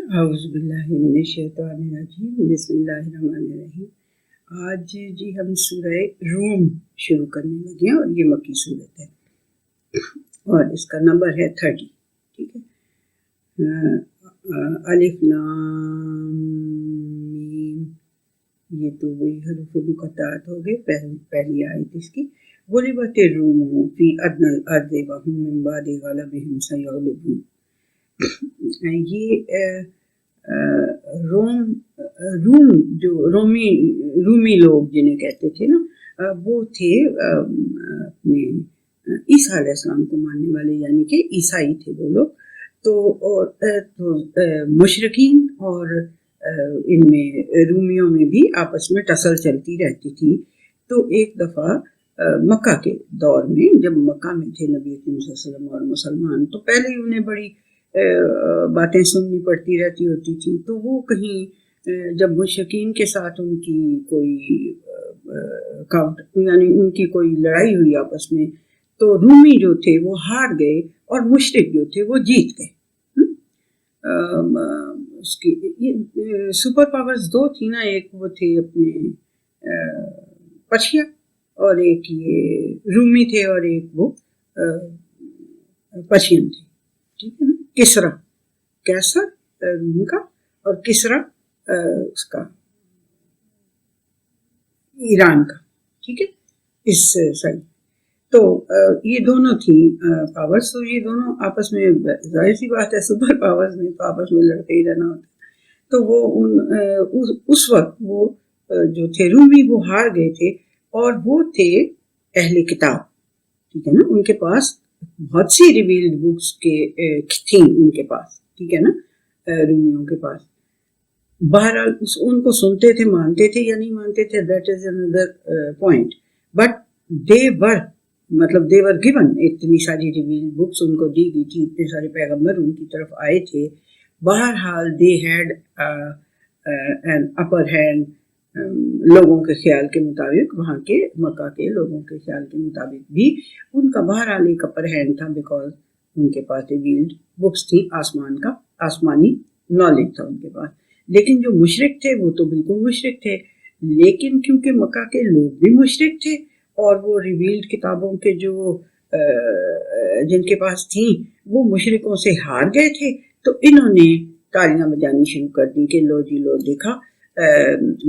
اعوذ باللہ من الشیطان الرجیم بسم اللہ الرحمن الرحیم۔ آج جی ہم سورہ روم شروع کرنے لگے ہیں اور یہ مکی صورت ہے اور اس کا نمبر ہے 30۔ ٹھیک ہے، الف لام میم، یہ تو وہی حروف مقطعات ہو گئے۔ پہلی آیت اس کی غلبت الروم فی ادنی الارض وهم من بعد غلبهم سیغلبون۔ یہ روم جو رومی لوگ جنہیں کہتے تھے نا، وہ تھے اپنے عیسیٰ علیہ السلام کو ماننے والے، یعنی کہ عیسائی تھے وہ لوگ۔ تو مشرکین اور ان میں رومیوں میں بھی آپس میں ٹسل چلتی رہتی تھی۔ تو ایک دفعہ مکہ کے دور میں، جب مکہ میں تھے نبی کریم صلی اللہ علیہ وسلم اور مسلمان، تو پہلے ہی انہیں بڑی باتیں سننی پڑتی رہتی ہوتی تھی۔ تو وہ کہیں جب مشرکین کے ساتھ ان کی کوئی یعنی ان کی کوئی لڑائی ہوئی آپس میں، تو رومی جو تھے وہ ہار گئے اور مشرک جو تھے وہ جیت گئے۔ اس کی سپر پاورز دو تھی نا، ایک وہ تھے اپنے پرشیا اور ایک یہ رومی تھے اور ایک وہ پرشین تھے۔ ٹھیک ہے نا، کسرا کیسر روم کا اور کسرا اس کا ایران کا۔ ٹھیک ہے، اس سائڈ تو یہ دونوں تھی پاورز۔ تو یہ دونوں آپس میں، ظاہر سی بات ہے سپر پاورز میں تو آپس میں لڑتے ہی رہنا ہوتا۔ تو وہ اس وقت وہ جو تھے رومی وہ ہار گئے تھے، اور وہ تھے اہل کتاب۔ ٹھیک ہے نا، ان کے پاس بہت سی ریویلڈ بکس تھیں ان کے پاس۔ ٹھیک ہے نا، رومیوں کے پاس۔ بہرحال ان کو سنتے تھے، مانتے تھے یا نہیں مانتے تھے، that is another point, but they were given اتنی ساری ریویلڈ بکس ان کو دی گئی تھی، اتنے سارے پیغمبر ان کی طرف آئے تھے۔ بہرحال they had an upper hand, لوگوں کے خیال کے مطابق، وہاں کے مکہ کے لوگوں کے خیال کے مطابق بھی ان کا بہرحال ایک اپر ہینڈ تھا، بیکاز ان کے پاس ریویلڈ بکس تھی، آسمانی نالج تھا ان کے پاس۔ لیکن جو مشرک تھے وہ تو بالکل مشرک تھے، لیکن کیونکہ مکہ کے لوگ بھی مشرک تھے اور وہ ریویلڈ کتابوں کے جو جن کے پاس تھیں وہ مشرکوں سے ہار گئے تھے، تو انہوں نے تالیاں بجانی شروع کر دی کہ لو جی لو، دیکھا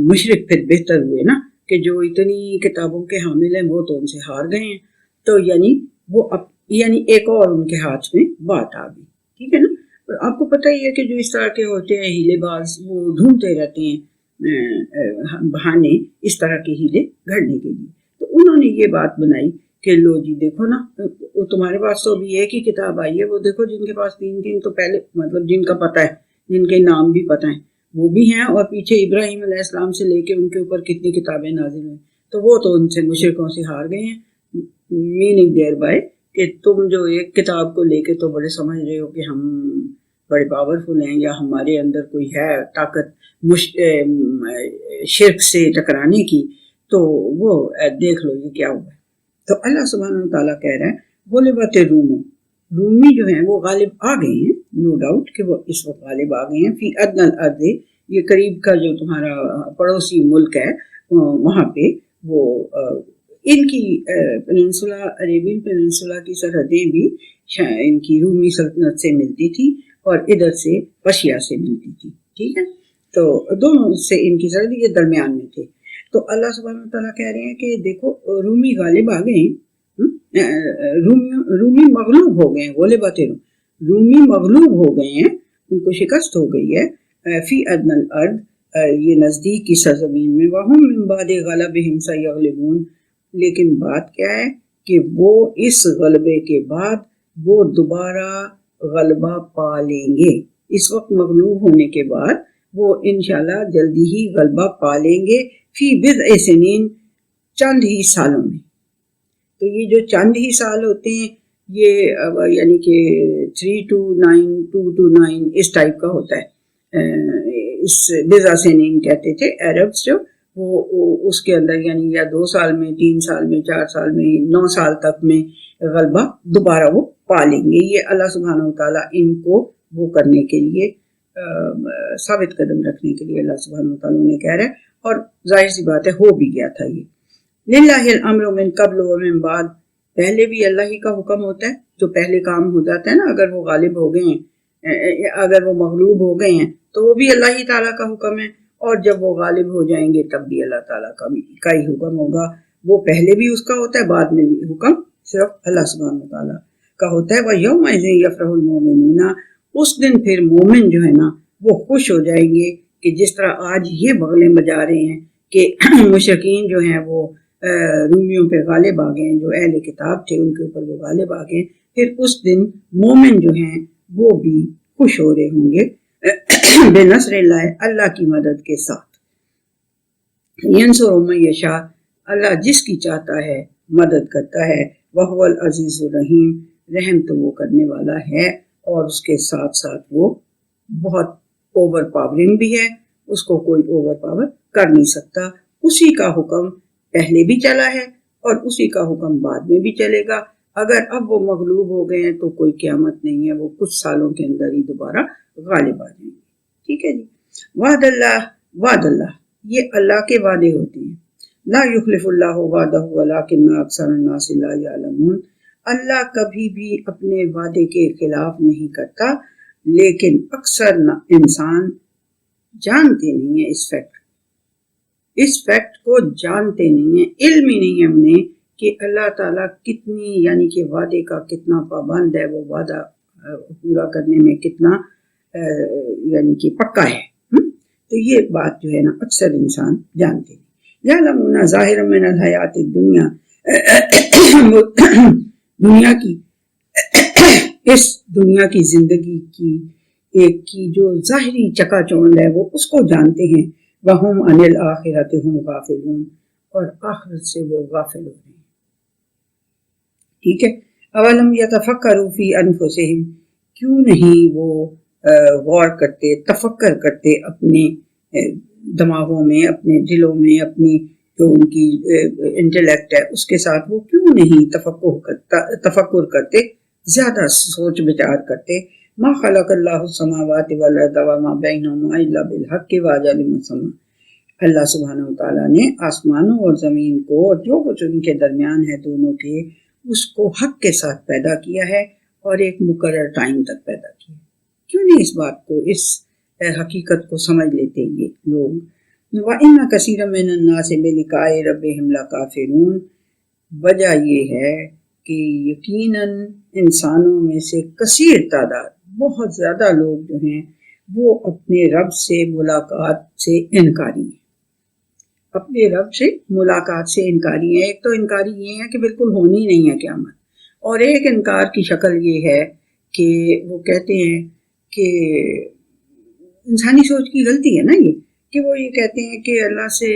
مشرک پھر بہتر ہوئے نا، کہ جو اتنی کتابوں کے حامل ہیں وہ تو ان سے ہار گئے ہیں۔ تو یعنی ایک اور ان کے ہاتھ میں بات آ گئی۔ ٹھیک ہے نا، آپ کو پتہ ہی ہے کہ جو اس طرح کے ہوتے ہیں ہیلے باز، وہ ڈھونڈتے رہتے ہیں بہانے اس طرح کے ہیلے گھڑنے کے لیے۔ تو انہوں نے یہ بات بنائی کہ لو جی دیکھو نا، تمہارے پاس تو ابھی ایک ہی کتاب آئی ہے، وہ دیکھو جن کے پاس تین تو پہلے جن کا پتہ ہے، جن کے نام بھی پتہ ہیں وہ بھی ہیں، اور پیچھے ابراہیم علیہ السلام سے لے کے ان کے اوپر کتنی کتابیں نازل ہوئی، تو وہ تو ان سے مشرکوں سے ہار گئے ہیں۔ میننگ دیر بائی کہ تم جو ایک کتاب کو لے کے تو بڑے سمجھ رہے ہو کہ ہم بڑے پاورفل ہیں یا ہمارے اندر کوئی ہے طاقت شرک سے ٹکرانے کی، تو وہ دیکھ لو یہ کیا ہوا ہے۔ تو اللہ سبحانہ وتعالیٰ کہہ رہا ہے غلبت رومی جو ہیں وہ غالب آ گئے ہیں، نو ڈاؤٹ کہ وہ اس وقت غالب آ گئے ہیں، فی ادنی الارض، یہ قریب کا جو تمہارا پڑوسی ملک ہے وہاں پہ، وہ ان کی پیننسولا، عربین پیننسولا کی سرحدیں بھی ان کی رومی سلطنت سے ملتی تھی اور ادھر سے پرشیا سے ملتی تھی۔ ٹھیک ہے، تو دونوں سے ان کی سرحدیں یہ درمیان میں تھے۔ تو اللہ سبحانہ وتعالیٰ کہہ رہے ہیں کہ دیکھو رومی غالب آ گئے ہیں، رومی مغلوب ہو گئے ہیں، غلبت رومی مغلوب ہو گئے ہیں، ان کو شکست ہو گئی ہے، فی ادنی الارض، یہ نزدیک کی سرزمین میں، وہم من بعد غلبہم سیغلبون، لیکن بات کیا ہے کہ وہ اس غلبے کے بعد وہ دوبارہ غلبہ پا لیں گے۔ اس وقت مغلوب ہونے کے بعد وہ انشاءاللہ جلدی ہی غلبہ پا لیں گے، فی بضع سنین، چند ہی سالوں میں۔ تو یہ جو چند ہی سال ہوتے ہیں یہ یعنی کہ 3 to 9 2 to 9 اس ٹائپ کا ہوتا ہے۔ اس بضع سنین کہتے تھے عربس جو، وہ اس کے اندر یعنی یا 2 سال میں، 3 سال میں، 4 سال میں، 9 سال تک میں غلبہ دوبارہ وہ پا لیں گے۔ یہ اللہ سبحانہ وتعالیٰ ان کو وہ کرنے کے لیے ثابت قدم رکھنے کے لیے اللہ سبحانہ وتعالیٰ نے کہہ رہا ہے، اور ظاہر سی بات ہے ہو بھی گیا تھا یہ. للہ الامر من قبل ومن بعد، پہلے بھی اللہ ہی کا حکم ہوتا ہے، جو پہلے کام ہو جاتا ہے نا، اگر وہ غالب ہو گئے ہیں، اگر وہ مغلوب ہو گئے ہیں تو وہ بھی اللہ ہی تعالیٰ کا حکم ہے، اور جب وہ غالب ہو جائیں گے تب بھی اللہ تعالیٰ کا ہی حکم ہوگا. وہ پہلے بھی اس کا ہوتا ہے، بعد میں بھی حکم صرف اللہ سبحانہ وتعالیٰ کا ہوتا ہے. وَيَوْمَئِذٍ يَفْرَحُ الْمُؤْمِنُونَ، اس دن پھر مومن جو ہے نا وہ خوش ہو جائیں گے کہ جس طرح آج یہ بغلیں بجا رہے ہیں کہ مشرکین جو ہیں وہ رومیوں پہ غالب آ گئے ہیں، جو اہل کتاب تھے ان کے اوپر وہ غالب آ گئے. پھر اس دن مومن جو ہیں وہ بھی خوش ہو رہے ہوں گے بنصر اللہ، اللہ کی مدد کے ساتھ. ینصر من یشاء، اللہ جس کی چاہتا ہے مدد کرتا ہے. وہو العزیز الرحیم، رحم تو وہ کرنے والا ہے اور اس کے ساتھ ساتھ وہ بہت اوور پاورنگ بھی ہے، اس کو کوئی اوور پاور کر نہیں سکتا. اسی کا حکم پہلے بھی چلا ہے اور اسی کا حکم بعد میں بھی چلے گا. اگر اب وہ مغلوب ہو گئے ہیں تو کوئی قیامت نہیں ہے، وہ کچھ سالوں کے اندر ہی دوبارہ غالب آ جائیں گے. ٹھیک ہے جی. وعد اللہ، یہ اللہ کے وعدے ہوتے ہیں. لا یخلف اللہ وعدہ ولکن اکثر الناس لا یعلمون، اللہ کبھی بھی اپنے وعدے کے خلاف نہیں کرتا، لیکن اکثر انسان جانتے نہیں ہیں اس فیکٹ کو جانتے نہیں ہیں، علم ہی نہیں ہے انہیں کہ اللہ تعالیٰ کتنی، یعنی کہ وعدے کا کتنا پابند ہے، وہ وعدہ پورا کرنے میں کتنا یعنی کہ پکا ہے. تو یہ بات جو ہے نا اکثر انسان جانتے ہیں. یعلمون ظاہرا من الحیات الدنیا، دنیا کی اس دنیا کی زندگی کی جو ظاہری چکا چوند ہے وہ اس کو جانتے ہیں. وہم عن الآخرۃ ہم غافلون، اور آخرت سے وہ غافل ہو رہے ہیں. ٹھیک ہے. اولم یتفکروا فی انفسہم، کیوں نہیں وہ غور کرتے، تفکر کرتے اپنے دماغوں میں، اپنے دلوں میں، اپنی جو ان کی انٹلیکٹ ہے اس کے ساتھ وہ کیوں نہیں تفکر کرتے، زیادہ سوچ بچار کرتے. ما خلق اللہ السماوات والارض وما بینہما الا بالحق واجل مسمى، اللہ سبحانہ وتعالیٰ نے آسمانوں اور زمین کو اور جو کچھ ان کے درمیان ہے دونوں کے، اس کو حق کے ساتھ پیدا کیا ہے اور ایک مقرر ٹائم تک پیدا کیا. کیوں نہیں اس بات کو، اس حقیقت کو سمجھ لیتے یہ لوگ. وَإِنَّ كَثِيرًا مِّنَ النَّاسِ بِلِقَاءِ رَبِّهِمْ لَكَافِرُونَ، وجہ یہ ہے کہ یقیناً انسانوں میں سے کثیر تعداد، بہت زیادہ لوگ جو ہیں وہ اپنے رب سے ملاقات سے انکاری ہیں. اپنے رب سے ملاقات سے انکاری ہیں. ایک تو انکاری یہ ہے کہ بالکل ہونی نہیں ہے قیامت، اور ایک انکار کی شکل یہ ہے کہ وہ کہتے ہیں کہ انسانی سوچ کی غلطی ہے نا یہ، کہ وہ یہ کہتے ہیں کہ اللہ سے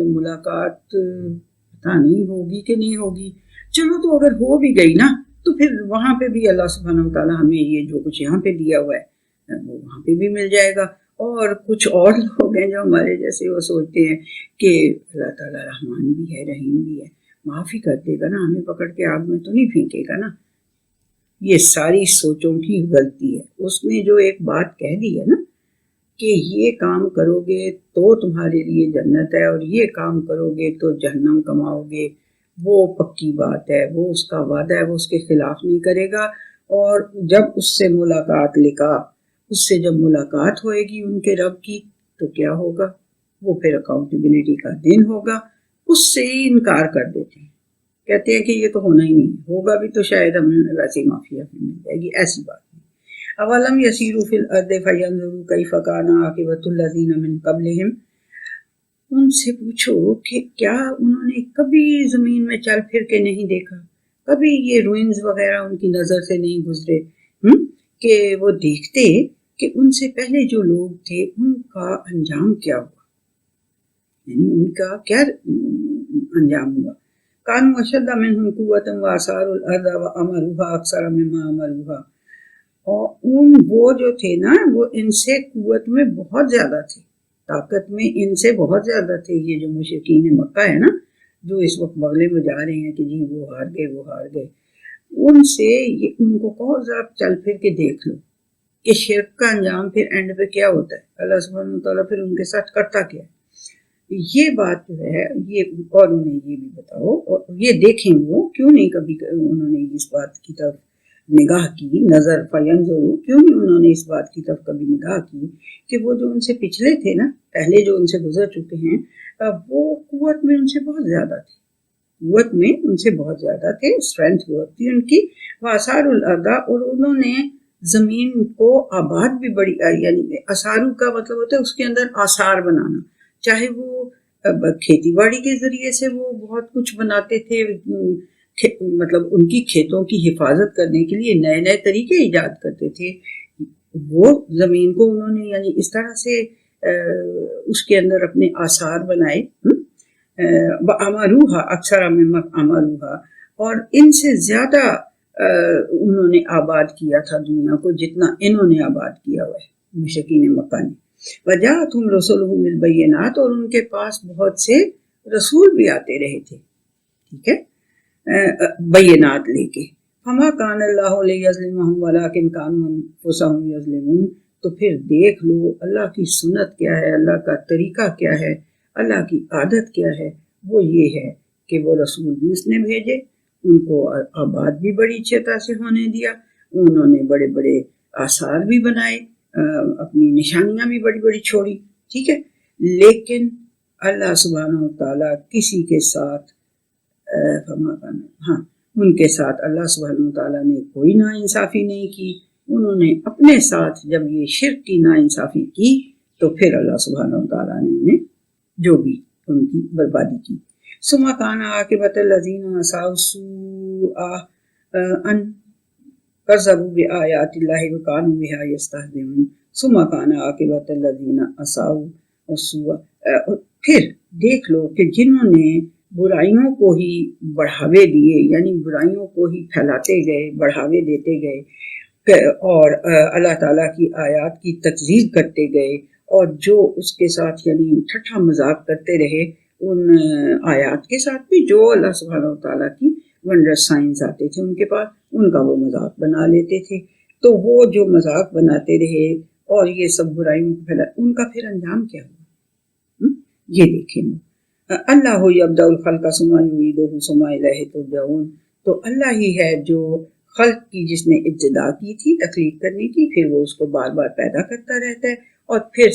ملاقات پتہ نہیں ہوگی کہ نہیں ہوگی. چلو تو اگر ہو بھی گئی نا تو پھر وہاں پہ بھی اللہ سبحانہ وتعالیٰ ہمیں یہ جو کچھ یہاں پہ دیا ہوا ہے وہ وہاں پہ بھی مل جائے گا. اور کچھ اور لوگ ہیں جو ہمارے جیسے وہ سوچتے ہیں کہ اللہ تعالیٰ رحمان بھی ہے، رحیم بھی ہے، معاف ہی کر دے گا نا، ہمیں پکڑ کے آگ میں تو نہیں پھینکے گا نا. یہ ساری سوچوں کی غلطی ہے. اس نے جو ایک بات کہہ دی ہے نا کہ یہ کام کرو گے تو تمہارے لیے جنت ہے اور یہ کام کرو گے تو جہنم کماؤ گے، وہ پکی بات ہے، وہ اس کا وعدہ ہے، وہ اس کے خلاف نہیں کرے گا. اور جب اس سے ملاقات لکھا، اس سے جب ملاقات ہوئے گی ان کے رب کی تو کیا ہوگا؟ وہ پھر اکاؤنٹیبلٹی کا دن ہوگا. اس سے ہی انکار کر دیتے ہیں، کہتے ہیں کہ یہ تو ہونا ہی نہیں، ہوگا بھی تو شاید ہمیں ویسی معافی مل جائے گی. ایسی بات نہیں. اولم یسیروا فی الارض فینظروا کیف کان عاقبۃ الذین من قبلہم، ان سے پوچھو کہ کیا انہوں نے کبھی زمین میں چل پھر کے نہیں دیکھا، کبھی یہ روئنز وغیرہ ان کی نظر سے نہیں گزرے کہ وہ دیکھتے کہ ان سے پہلے جو لوگ تھے ان کا انجام کیا ہوا، یعنی ان کا کیا انجام ہوا. کانوا اشد منہم قوۃ واثاروا الارض وامروها اکثر مما امروها، اور وہ جو تھے نا وہ ان سے قوت میں بہت زیادہ تھے، طاقت میں ان سے بہت زیادہ تھے. یہ جو مشرکین مکہ ہے نا جو اس وقت بغلے میں جا رہے ہیں کہ جی وہ ہار گئے، ان سے ان کو کہو ذرا چل پھر کے دیکھ لو کہ شرک کا انجام پھر اینڈ پہ کیا ہوتا ہے، اللہ سبحانہ وتعالیٰ پھر ان کے ساتھ کرتا کیا ہے. یہ بات جو ہے یہ، اور انہیں یہ بھی بتاؤ، اور یہ دیکھیں وہ کیوں نہیں کبھی انہوں نے اس بات کی طرف نگاہ کی، نظر فینظروا، کیوں نہیں انہوں نے اس بات کی طرف کبھی نگاہ کی کہ وہ جو ان سے پچھلے تھے نا، پہلے جو ان سے گزر چکے ہیں، وہ قوت میں ان سے بہت زیادہ تھے، قوت میں ان سے بہت زیادہ تھے، اسٹرینتھ بہت تھی ان کی. وآثار الارض، اور انہوں نے زمین کو آباد بھی بڑی، یعنی اثارو کا مطلب ہوتا ہے اس کے اندر آثار بنانا، چاہے وہ کھیتی باڑی کے ذریعے سے وہ بہت کچھ بناتے تھے، مطلب ان کی کھیتوں کی حفاظت کرنے کے لیے نئے نئے طریقے ایجاد کرتے تھے. وہ زمین کو انہوں نے یعنی اس طرح سے اس کے اندر اپنے آثار بنائے. وَأَمَرُوهَا أَكْثَرَ مِمَّا أَمَرُوهَا، اور ان سے زیادہ انہوں نے آباد کیا تھا دنیا کو جتنا انہوں نے آباد کیا ہوا ہے مشرکین مکہ نے. وَجَاءَتْهُمْ رُسُلُهُم بِالْبَيِّنَاتِ، اور ان کے پاس بہت سے رسول بھی آتے رہے تھے، ٹھیک ہے، بینات لے کے. فَمَا كَانَ اللَّهُ لِيَظْلِمَهُمْ وَلَٰكِنْ كَانُوا أَنفُسَهُمْ يَظْلِمُونَ. تو پھر دیکھ لو اللہ کی سنت کیا ہے، اللہ کا طریقہ کیا ہے، اللہ کی عادت کیا ہے. وہ یہ ہے کہ وہ رسول بھی اس نے بھیجے، ان کو آباد بھی بڑی اچھی طرح سے ہونے دیا، انہوں نے بڑے بڑے آثار بھی بنائے، اپنی نشانیاں بھی بڑی بڑی چھوڑی، ٹھیک ہے. لیکن اللہ سبحانہ وتعالیٰ کسی کے ساتھ ان کے ساتھ اللہ سبحانہ وتعالیٰ نے کوئی ناانصافی نہیں کی. انہوں نے اپنے ساتھ جب یہ شرک کی ناانصافی کی تو پھر اللہ سبحانہ وتعالیٰ نے انہیں جو بھی ان کی بربادی کی. ثم كان عاقبۃ الذین اساءوا السوء ان كذبوا بآیات اللہ وكانوا بها یستہزئون. ثم كان عاقبۃ الذین اساءوا السوء، پھر دیکھ لو کہ جنہوں نے برائیوں کو ہی بڑھاوے دیے، یعنی برائیوں کو ہی پھیلاتے گئے، بڑھاوے دیتے گئے، اور اللہ تعالیٰ کی آیات کی تکذیب کرتے گئے، اور جو اس کے ساتھ یعنی ٹھٹھا مذاق کرتے رہے ان آیات کے ساتھ بھی، جو اللہ سبحانہ وتعالیٰ کی ونڈر سائنس آتے تھے ان کے پاس، ان کا وہ مذاق بنا لیتے تھے. تو وہ جو مذاق بناتے رہے اور یہ سب برائیوں کو پھیلا، ان کا پھر انجام کیا ہوا یہ دیکھیں. اللہ یبدأ الخلق ثم یعیدہ ثم الیہ ترجعون. تو اللہ ہی ہے جو خلق کی، جس نے ابتدا کی تھی تخلیق کرنے کی، پھر وہ اس کو بار بار پیدا کرتا رہتا ہے، اور پھر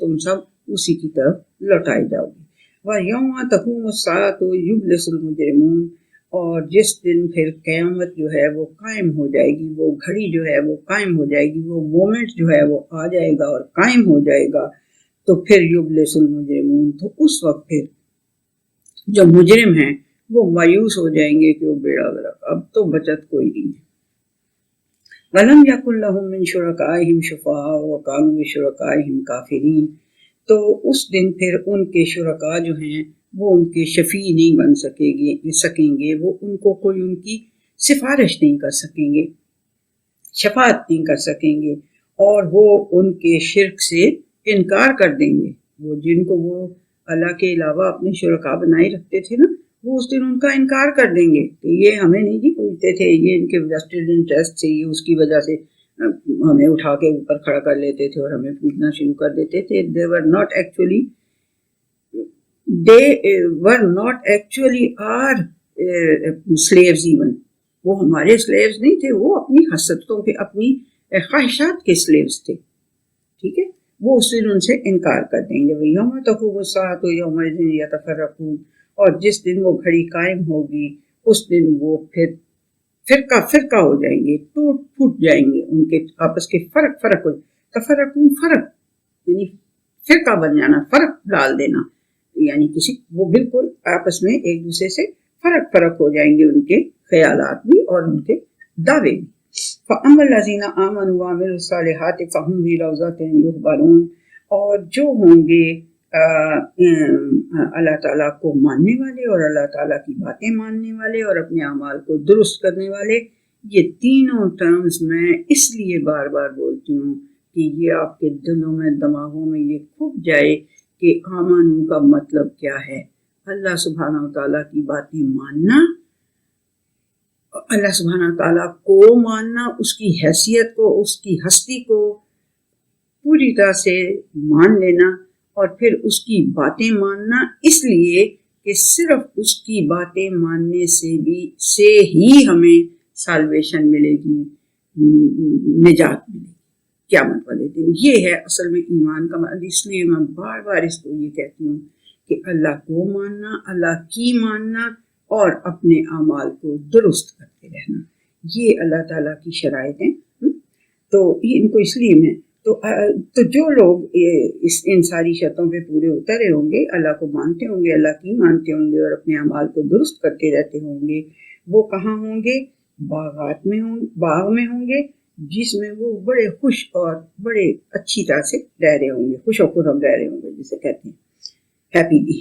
تم سب اسی کی طرف لوٹائے جاؤ گے. وَيَوْمَ تَقُومُ السَّاعَةُ يُبْلِسُ الْمُجْرِمُونَ، اور جس دن پھر قیامت جو ہے وہ قائم ہو جائے گی، وہ گھڑی جو ہے وہ قائم ہو جائے گی، وہ مومنٹ جو ہے وہ آ جائے گا اور قائم ہو جائے گا. تو پھر یبلس المجرمون، تو اس وقت پھر جو مجرم ہیں وہ مایوس ہو جائیں گے کہ وہ بیڑا غرق، اب تو بچت کوئی نہیں ہے. وَلَمْ يَكُنْ لَهُم مِّن شُرَكَائِهِمْ شُفَعَاءُ وَكَانُوا بِشُرَكَائِهِمْ كَافِرِينَ. تو اس دن پھر ان کے شرکاء جو ہیں وہ ان کے شفیع نہیں بن سکیں گے، وہ ان کو کوئی ان کی سفارش نہیں کر سکیں گے، شفاعت نہیں کر سکیں گے، اور وہ ان کے شرک سے انکار کر دیں گے. وہ جن کو وہ اللہ کے علاوہ اپنے شرکاء بنائے رکھتے تھے نا، وہ اس دن ان کا انکار کر دیں گے کہ یہ ہمیں نہیں جی پوچھتے تھے، یہ ان کے ویسٹڈ انٹرسٹ سے، یہ اس کی وجہ سے ہمیں اٹھا کے اوپر کھڑا کر لیتے تھے اور ہمیں پوچھنا شروع کر دیتے تھے. they were not actually our slaves even. وہ ہمارے slaves نہیں تھے، وہ اپنی حسرتوں کے، اپنی خواہشات کے slaves تھے، ٹھیک ہے. وہ اس دن ان سے انکار کر دیں گے. وَيَوْمَ تَقُومُ السَّاعَةُ يَوْمَئِذٍ يَتَفَرَّقُونَ، اور جس دن وہ گھڑی قائم ہوگی اس دن وہ پھر فرقہ ہو جائیں گے، ٹوٹ پھوٹ جائیں گے، ان کے آپس کے فرق ہو. تفرقون فرق یعنی فرقہ بن جانا، فرق ڈال دینا، یعنی وہ بالکل آپس میں ایک دوسرے سے فرق ہو جائیں گے، ان کے خیالات بھی اور ان کے دعوے بھی. فَأَمَّا الَّذِينَ آمَنُوا وَعَمِلُوا الصَّالِحَاتِ فَهُمْ فِي رَوْضَةٍ يُحْبَرُونَ. اور جو ہوں گے اللہ تعالیٰ کو ماننے والے اور اللہ تعالیٰ کی باتیں ماننے والے اور اپنے اعمال کو درست کرنے والے، یہ تینوں ٹرمز میں اس لیے بار بار بولتی ہوں کہ یہ آپ کے دلوں میں، دماغوں میں یہ کھپ جائے کہ آمنو کا مطلب کیا ہے. اللہ سبحانہ وتعالیٰ کی باتیں ماننا اللہ سبحانہ تعالیٰ کو ماننا، اس کی حیثیت کو، اس کی ہستی کو پوری طرح سے مان لینا، اور پھر اس کی باتیں ماننا، اس لیے کہ صرف اس کی باتیں ماننے سے ہی ہمیں سالویشن ملے گی، نجات ملے گی قیامت والے دن۔ یہ ہے اصل میں ایمان کا مطلب۔ اس لیے میں بار بار اس کو یہ کہتی ہوں کہ اللہ کو ماننا، اللہ کی ماننا، اور اپنے اعمال کو درست کرتے رہنا، یہ اللہ تعالیٰ کی شرائط ہیں۔ تو ان کو اس لیے میں تو جو لوگ ان ساری شرطوں پہ پورے اترے ہوں گے، اللہ کو مانتے ہوں گے، اللہ کی مانتے ہوں گے، اور اپنے اعمال کو درست کرتے رہتے ہوں گے، وہ کہاں ہوں گے؟ باغ میں ہوں گے، جس میں وہ بڑے خوش اور بڑے اچھی طرح سے رہ رہے ہوں گے، خوش و خرم رہ رہے ہوں گے، جسے کہتے ہیں ہیپیلی۔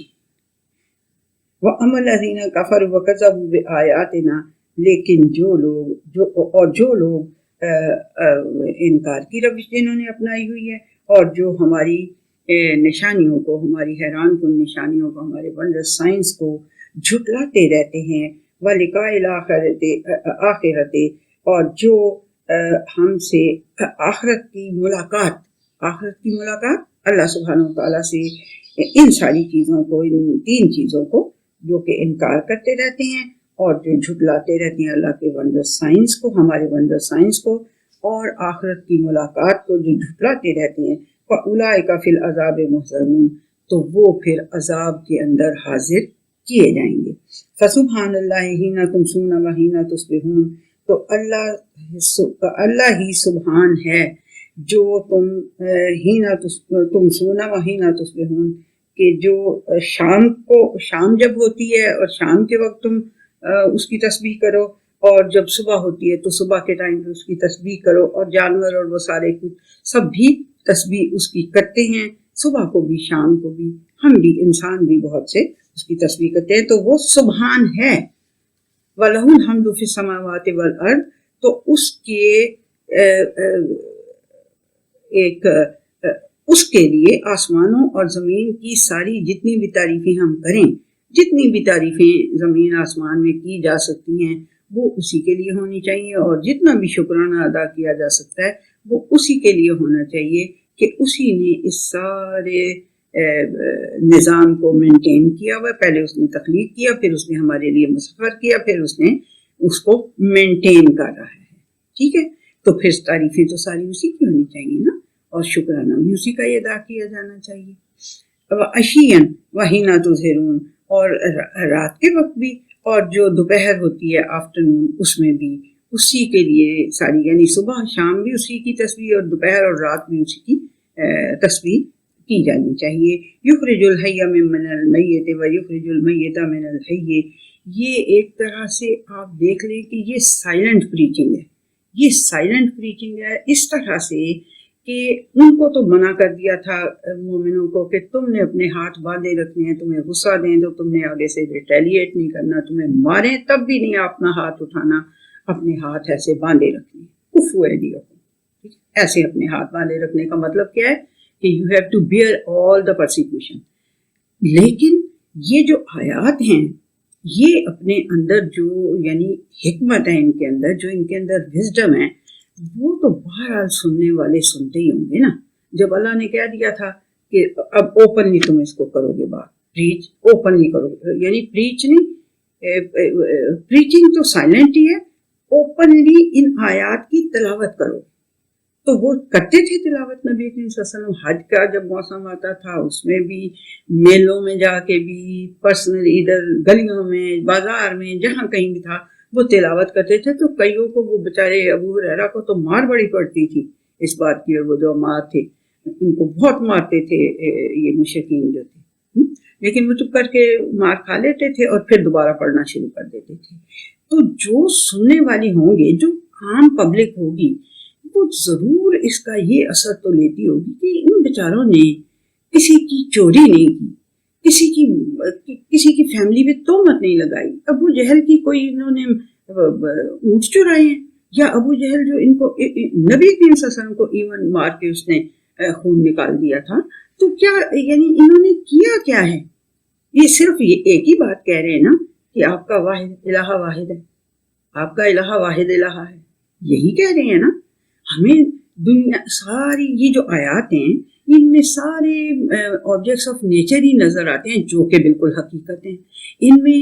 وَأَمَّا الَّذِينَ كَفَرُوا وَكَذَّبُوا بِآيَاتِنَا، لیکن جو لوگ انکار کی روش جنہوں نے اپنائی ہوئی ہے، اور جو ہماری نشانیوں کو، ہماری حیران کن نشانیوں کو، ہمارے ونڈر سائنس کو جھٹلاتے رہتے ہیں، وَلِقَاءِ الْآخِرَةِ، اور جو ہم سے آخرت کی ملاقات اللہ سبحانہ وتعالیٰ سے، ان ساری چیزوں کو، ان 3 چیزوں کو جو کہ انکار کرتے رہتے ہیں اور جو جھٹلاتے رہتے ہیں اللہ کے ونڈر سائنس کو، ہمارے ونڈر سائنس کو، اور آخرت کی ملاقات کو جو جھٹلاتے رہتے ہیں، فَأُولَٰئِکَ فِی الْعَذَابِ مُحْضَرُونَ، تو وہ پھر عذاب کے اندر حاضر کیے جائیں گے۔ فَسُبْحَانَ اللَّهِ حِینَ تُمْسُونَ وَحِینَ تُصْبِحُونَ، تو اللہ ہی سبحان ہے جو تمسون وحین تصبحون، کہ جو شام جب ہوتی ہے اور شام کے وقت تم اس کی تسبیح کرو، اور جب صبح ہوتی ہے تو صبح کے ٹائم پہ اس کی تسبیح کرو، اور جانور اور وہ سارے کچھ سب بھی تسبیح اس کی کرتے ہیں، صبح کو بھی شام کو بھی، ہم بھی انسان بھی بہت سے اس کی تسبیح کرتے ہیں، تو وہ سبحان ہے۔ وَلَهُ الْحَمْدُ فِي السَّمَاوَاتِ وَالْأَرْضِ، تو اس کے لیے آسمانوں اور زمین کی ساری جتنی بھی تعریفیں ہم کریں، جتنی بھی تعریفیں زمین آسمان میں کی جا سکتی ہیں، وہ اسی کے لیے ہونی چاہیے، اور جتنا بھی شکرانہ ادا کیا جا سکتا ہے وہ اسی کے لیے ہونا چاہیے کہ اسی نے اس سارے نظام کو مینٹین کیا ہوا، پہلے اس نے تخلیق کیا، پھر اس نے ہمارے لیے مسخر کیا، پھر اس نے اس کو مینٹین کر رہا ہے، ٹھیک ہے؟ تو پھر تعریفیں تو ساری اسی کی ہونی چاہیے نا، اور شکرانہ بھی اسی کا ادا کیا جانا چاہیے۔ عشیًا وحین تظہرون، اور رات کے وقت بھی، اور جو دوپہر ہوتی ہے آفٹرنون، اس میں بھی اسی کے لیے ساری، یعنی صبح شام بھی اسی کی تسبیح، اور دوپہر اور رات بھی اسی کی تسبیح کی جانی چاہیے۔ یخرج الحی من المیت ویخرج المیت من الحی، یہ ایک طرح سے آپ دیکھ لیں کہ یہ سائلنٹ پریچنگ ہے، یہ سائلنٹ پریچنگ ہے، اس طرح سے کہ ان کو تو منع کر دیا تھا مومنوں کو کہ تم نے اپنے ہاتھ باندھے رکھنے ہیں، تمہیں غصہ دیں تو تم نے آگے سے ریٹیلیٹ نہیں کرنا، تمہیں ماریں تب بھی نہیں اپنا ہاتھ اٹھانا، اپنے ہاتھ ایسے باندھے رکھنے، کفو ایدیکم، ایسے اپنے ہاتھ باندھے رکھنے کا مطلب کیا ہے کہ you have to bear all the persecution. لیکن یہ جو آیات ہیں، یہ اپنے اندر جو یعنی حکمت ہے ان کے اندر، جو ان کے اندر وزڈم ہے، وہ تو بہرحال سننے والے سنتے ہی ہوں گے نا۔ جب اللہ نے کہہ دیا تھا کہ اب اوپنلی تم اس کو کرو گے، بات پریچ اوپنلی کرو گے، یعنی پریچ نہیں، پریچنگ تو سائلنٹ ہی ہے، اوپنلی ان آیات کی تلاوت کرو، تو وہ کرتے تھے تلاوت نبی کریم صلی اللہ علیہ وسلم۔ حج کا جب موسم آتا تھا اس میں بھی، میلوں میں جا کے بھی، پرسنل ادھر گلیوں میں، بازار میں، جہاں کہیں بھی تھا وہ تلاوت کرتے تھے۔ تو کئیوں کو وہ بیچارے ابو ہریرہ کو تو مار بڑی پڑتی تھی اس بات کی، اور وہ جو مار تھے ان کو بہت مارتے تھے یہ مشرکین جو تھے، لیکن وہ چپ کر کے مار کھا لیتے تھے اور پھر دوبارہ پڑھنا شروع کر دیتے تھے۔ تو جو سننے والی ہوں گے، جو عام پبلک ہوگی، وہ ضرور اس کا یہ اثر تو لیتی ہوگی کہ ان بیچاروں نے کسی کی چوری نہیں کی، کسی کی فیملی پہ تہمت نہیں لگائی، ابو جہل کی کوئی انہوں نے اونٹ چرائے ہیں، یا ابو جہل جو ان کو نبی کریم صلی اللہ علیہ وسلم کو ایون مار کے اس نے خون نکال دیا تھا، تو کیا یعنی انہوں نے کیا کیا ہے؟ یہ صرف یہ ایک ہی بات کہہ رہے ہیں نا کہ آپ کا واحد الہ واحد ہے، آپ کا الہ واحد الہ ہے، یہی کہہ رہے ہیں نا. ہمیں دنیا ساری یہ جو آیات ہیں ان میں سارے آبجیکٹس آف نیچر ہی نظر آتے ہیں جو کہ بالکل حقیقت ہیں. ان میں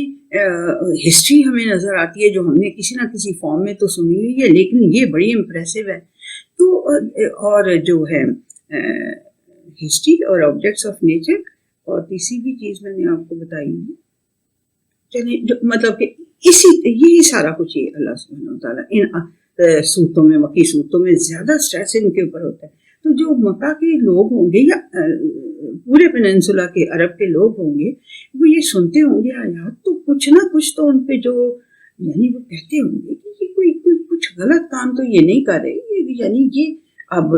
ہسٹری ہمیں نظر آتی ہے جو ہم نے کسی نہ کسی فارم میں تو سنی ہوئی ہے، لیکن یہ بڑی امپریسو ہے. تو اور جو ہے ہسٹری اور آبجیکٹس آف نیچر، اور تیسری بھی چیز میں نے آپ کو بتائی ہے. چلیں مطلب کہ یہی سارا کچھ یہ اللہ سبحانہ وتعالیٰ ان صورتوں میں، مکی صورتوں میں زیادہ اسٹریس ان کے اوپر ہوتا ہے. تو جو مکہ کے لوگ ہوں گے یا پورے پیننسولا کے عرب کے لوگ ہوں گے، وہ یہ سنتے ہوں گے آیات، تو کچھ نہ کچھ تو ان پہ جو یعنی وہ کہتے ہوں گے کہ یہ کوئی کچھ غلط کام تو یہ نہیں کر رہے. یعنی یہ اب